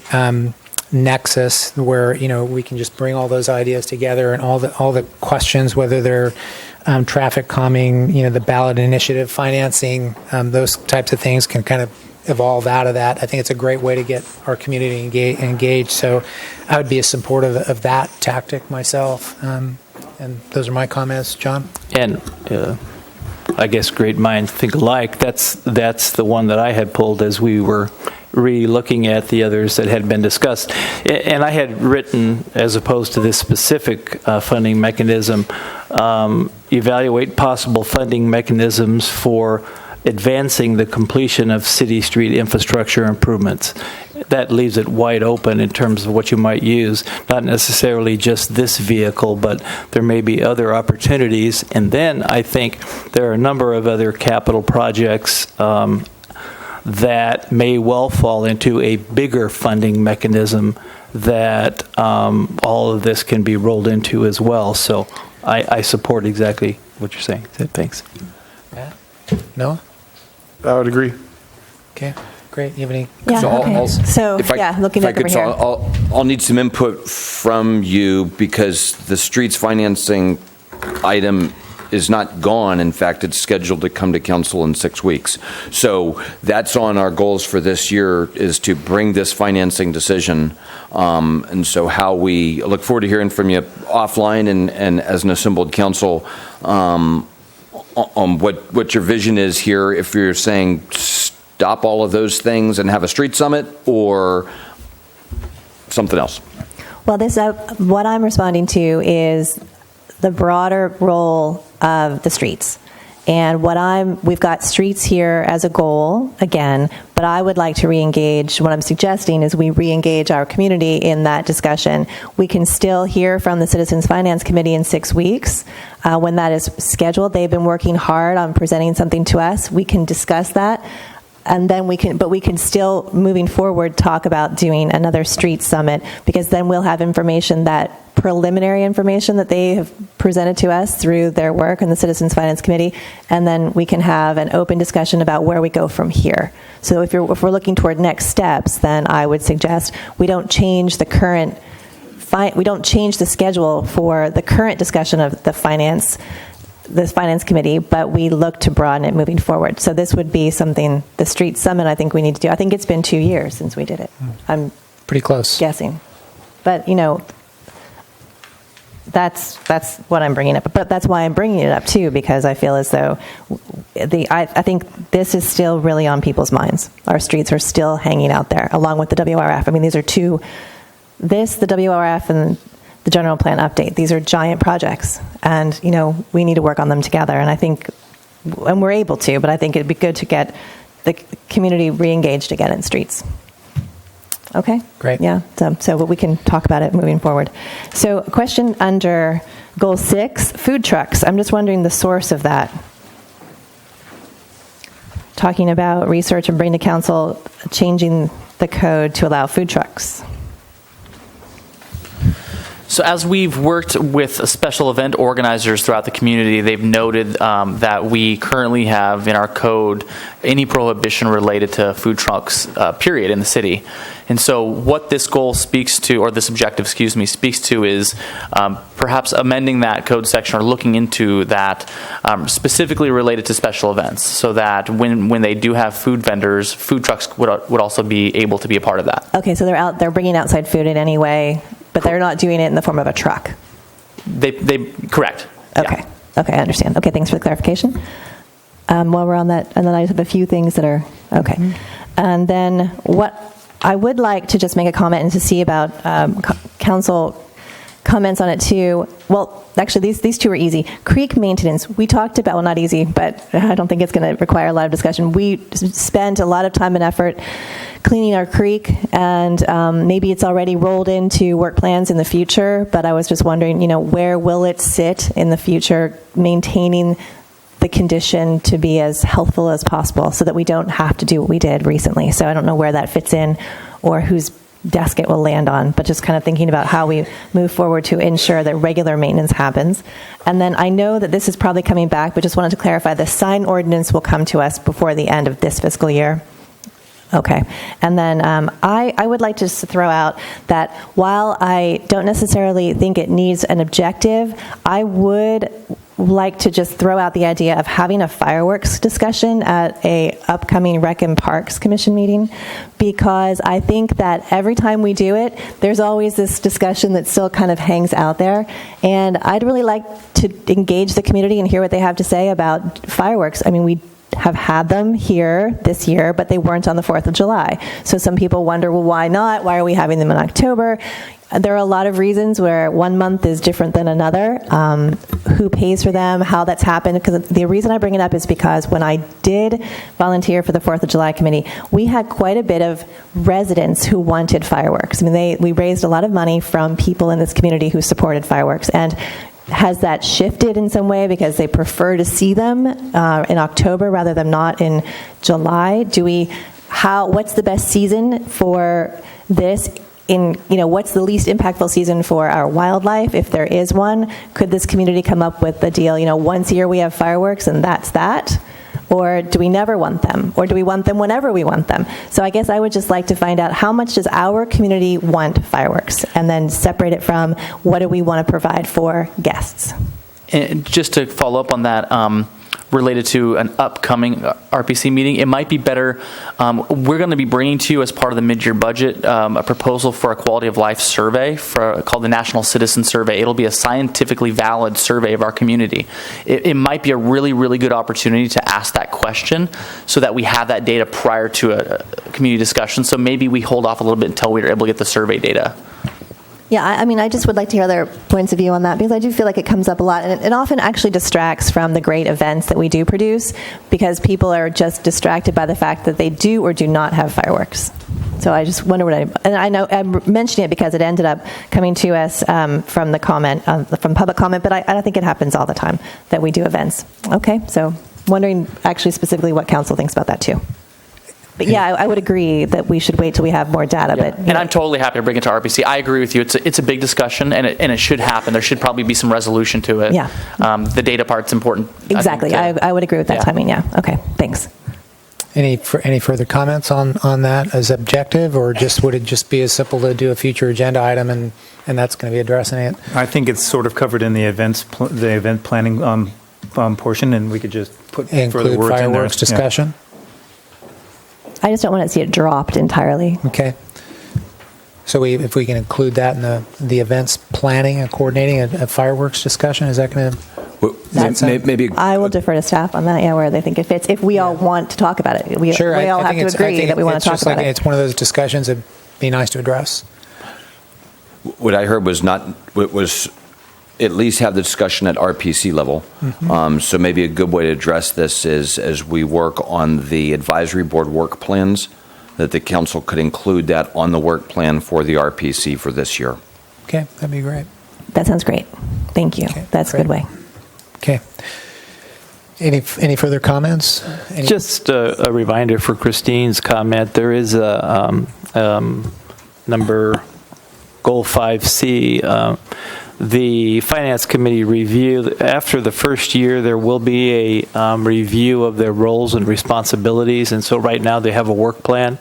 nexus where we can just bring all those ideas together, and all the questions, whether they're traffic calming, the ballot initiative financing, those types of things can kind of evolve out of that. I think it's a great way to get our community engaged. So I would be a supporter of that tactic myself. And those are my comments, John. And I guess great minds think alike. That's the one that I had pulled as we were re-looking at the others that had been discussed. And I had written, as opposed to this specific funding mechanism, evaluate possible funding mechanisms for advancing the completion of city street infrastructure improvements. That leaves it wide open in terms of what you might use, not necessarily just this vehicle, but there may be other opportunities. And then I think there are a number of other capital projects that may well fall into a bigger funding mechanism that all of this can be rolled into as well. So I support exactly what you're saying. Thanks. Noah? I would agree. Okay, great. You have any? Yeah, looking at over here. I'll need some input from you because the streets financing item is not gone. In fact, it's scheduled to come to council in 6 weeks. So that's on our goals for this year, is to bring this financing decision. And so how we look forward to hearing from you offline and as an assembled council on what your vision is here, if you're saying stop all of those things and have a street summit, or something else. Well, what I'm responding to is the broader role of the streets. And we've got streets here as a goal, again, but I would like to re-engage. What I'm suggesting is we re-engage our community in that discussion. We can still hear from the Citizens Finance Committee in 6 weeks when that is scheduled. They've been working hard on presenting something to us. We can discuss that. And then we can still, moving forward, talk about doing another street summit, because then we'll have information, that preliminary information that they have presented to us through their work in the Citizens Finance Committee, and then we can have an open discussion about where we go from here. So if we're looking toward next steps, then I would suggest we don't change the schedule for the current discussion of the finance committee, but we look to broaden it moving forward. So this would be something, the street summit, I think we need to do. I think it's been 2 years since we did it. I'm pretty close guessing, but that's what I'm bringing up. But that's why I'm bringing it up too, because I feel as though I think this is still really on people's minds. Our streets are still hanging out there, along with the WRF. I mean, these are the WRF and the general plan update. These are giant projects, and we need to work on them together. And I think, and we're able to, but I think it'd be good to get the community re-engaged again in streets. Okay, great. Yeah, so we can talk about it moving forward. So, a question under goal 6, food trucks. I'm just wondering the source of that. Talking about research and bring to council changing the code to allow food trucks. So as we've worked with special event organizers throughout the community, they've noted that we currently have in our code any prohibition related to food trucks, period, in the city. And so what this goal speaks to, or this objective, speaks to is perhaps amending that code section or looking into that specifically related to special events, so that when they do have food vendors, food trucks would also be able to be a part of that. Okay, so they're bringing outside food in any way, but they're not doing it in the form of a truck. They correct. Okay. Yeah. Okay, I understand. Okay, thanks for the clarification. While we're on that, and then I just have a few things that are okay. Mm-hmm. And then what I would like to just make a comment and to see about council comments on it too. Well, actually, these two are easy. Creek maintenance. We talked about, well, not easy, but I don't think it's going to require a lot of discussion. We spent a lot of time and effort cleaning our creek, and maybe it's already rolled into work plans in the future, but I was just wondering, where will it sit in the future, maintaining the condition to be as healthful as possible so that we don't have to do what we did recently. So I don't know where that fits in or who's desk it will land on, but just kind of thinking about how we move forward to ensure that regular maintenance happens. And then I know that this is probably coming back, but just wanted to clarify, the sign ordinance will come to us before the end of this fiscal year. Okay. And then I would like to just throw out that while I don't necessarily think it needs an objective, I would like to just throw out the idea of having a fireworks discussion at a upcoming Rec and Parks Commission meeting, because I think that every time we do it, there's always this discussion that still kind of hangs out there. And I'd really like to engage the community and hear what they have to say about fireworks. I mean, we have had them here this year, but they weren't on the 4th of July. So some people wonder, well, why not? Why are we having them in October? There are a lot of reasons where one month is different than another. Who pays for them, how that's happened. Because the reason I bring it up is because when I did volunteer for the 4th of July committee, we had quite a bit of residents who wanted fireworks. I mean, we raised a lot of money from people in this community who supported fireworks. And has that shifted in some way because they prefer to see them in October rather than not in July? What's the best season for this? What's the least impactful season for our wildlife, if there is one? Could this community come up with the deal, once a year we have fireworks and that's that? Or do we never want them? Or do we want them whenever we want them? So I guess I would just like to find out, how much does our community want fireworks? And then separate it from, what do we want to provide for guests? And just to follow up on that, related to an upcoming RPC meeting, it might be better. We're going to be bringing to you, as part of the mid-year budget, a proposal for a quality of life survey called the National Citizen Survey. It'll be a scientifically valid survey of our community. It might be a really, really good opportunity to ask that question so that we have that data prior to a community discussion. So maybe we hold off a little bit until we're able to get the survey data. Yeah, I mean, I just would like to hear other points of view on that, because I do feel like it comes up a lot, and it often actually distracts from the great events that we do produce, because people are just distracted by the fact that they do or do not have fireworks. So I just wonder and I know I'm mentioning it because it ended up coming to us from the comment, from public comment, but I don't think it happens all the time that we do events. Okay, so wondering actually specifically what council thinks about that too. But yeah, I would agree that we should wait till we have more data. Yeah. But I'm totally happy to bring it to RPC. I agree with you. It's a big discussion, and it should happen. There should probably be some resolution to it. Yeah. The data part's important. Exactly. I would agree with that timing. Yeah. Okay. Thanks. Any further comments on that as objective, or would it just be as simple to do a future agenda item and that's going to be addressing it? I think it's sort of covered in the event planning portion, and we could just put further Include words in there. fireworks discussion? Yeah. I just don't want to see it dropped entirely. Okay. So if we can include that in the events planning and coordinating a fireworks discussion, is that going to? Maybe I will defer to staff on that. Yeah, where they think it fits. If we all want to talk about it, we all have to agree that we want to talk about it. It's one of those discussions that'd be nice to address. what I heard was at least have the discussion at RPC level. Mm-hmm. So maybe a good way to address this is as we work on the advisory board work plans, that the council could include that on the work plan for the RPC for this year. Okay, that'd be great. That sounds great. Thank you. Okay, That's great. a good way. Okay. Any further comments? Just a reminder for Christine's comment. There is a number goal 5C. The Finance Committee review, after the first year, there will be a review of their roles and responsibilities. And so right now they have a work plan.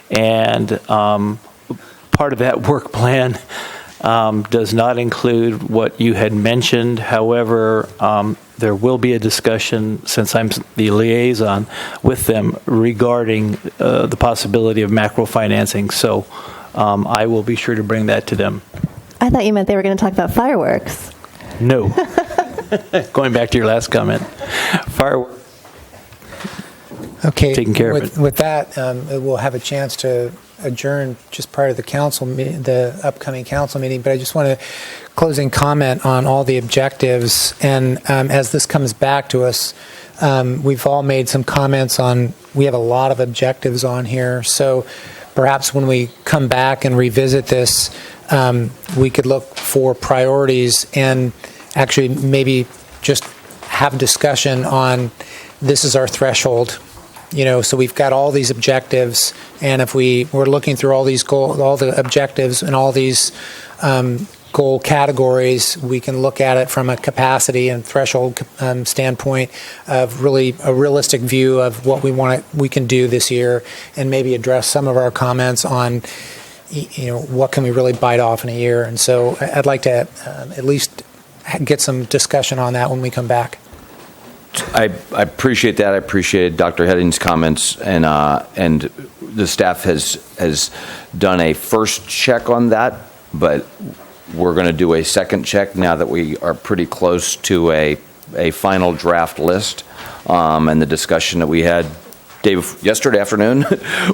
And part of that work plan does not include what you had mentioned. However, there will be a discussion, since I'm the liaison with them, regarding the possibility of macro financing. So I will be sure to bring that to them. I thought you meant they were going to talk about fireworks. No. Going back to your last comment. Fireworks. Okay. Taking care of it. With that, we'll have a chance to adjourn just prior to the upcoming council meeting. But I just want to closing comment on all the objectives. And as this comes back to us, we've all made some comments on. We have a lot of objectives on here. So perhaps when we come back and revisit this, we could look for priorities and actually maybe just have discussion on this is our threshold So we've got all these objectives, and if we're looking through all the objectives and all these goal categories, we can look at it from a capacity and threshold standpoint of really a realistic view of what we can do this year, and maybe address some of our comments on what can we really bite off in a year. And so I'd like to at least get some discussion on that when we come back. I appreciate that. I appreciate Dr. Heading's comments, and the staff has done a first check on that, but we're going to do a second check now that we are pretty close to a final draft list. And the discussion that we had yesterday afternoon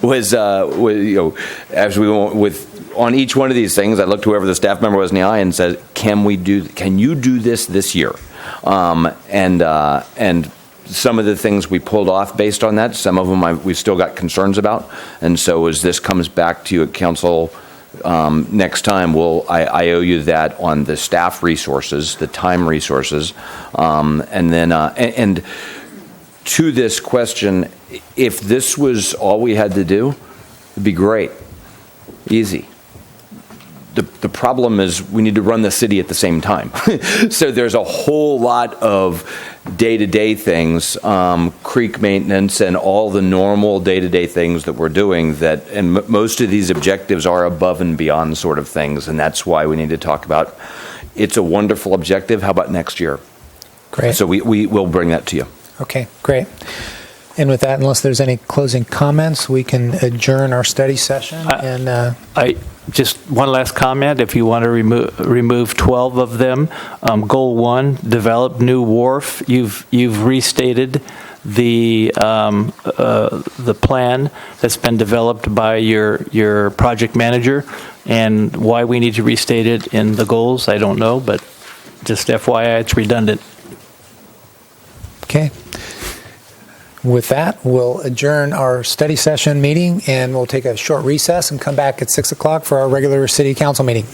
was as we went with on each one of these things, I looked whoever the staff member was in the eye and said, "Can you do this year?" And some of the things we pulled off based on that. Some of them we've still got concerns about. And so as this comes back to you at council next time, I owe you that on the staff resources, the time resources, and then and to this question, if this was all we had to do, it'd be great, easy. The problem is we need to run the city at the same time. So there's a whole lot of day-to-day things, creek maintenance and all the normal day-to-day things that we're doing and most of these objectives are above and beyond sort of things, and that's why we need to talk about, it's a wonderful objective, how about next year? Great. So we will bring that to you. Okay, great. And with that, unless there's any closing comments, we can adjourn our study session. Just one last comment. If you want to remove 12 of them, goal 1, develop new wharf. You've restated the plan that's been developed by your project manager, and why we need to restate it in the goals, I don't know, but just FYI, it's redundant. Okay. With that, we'll adjourn our study session meeting, and we'll take a short recess and come back at 6 o'clock for our regular city council meeting.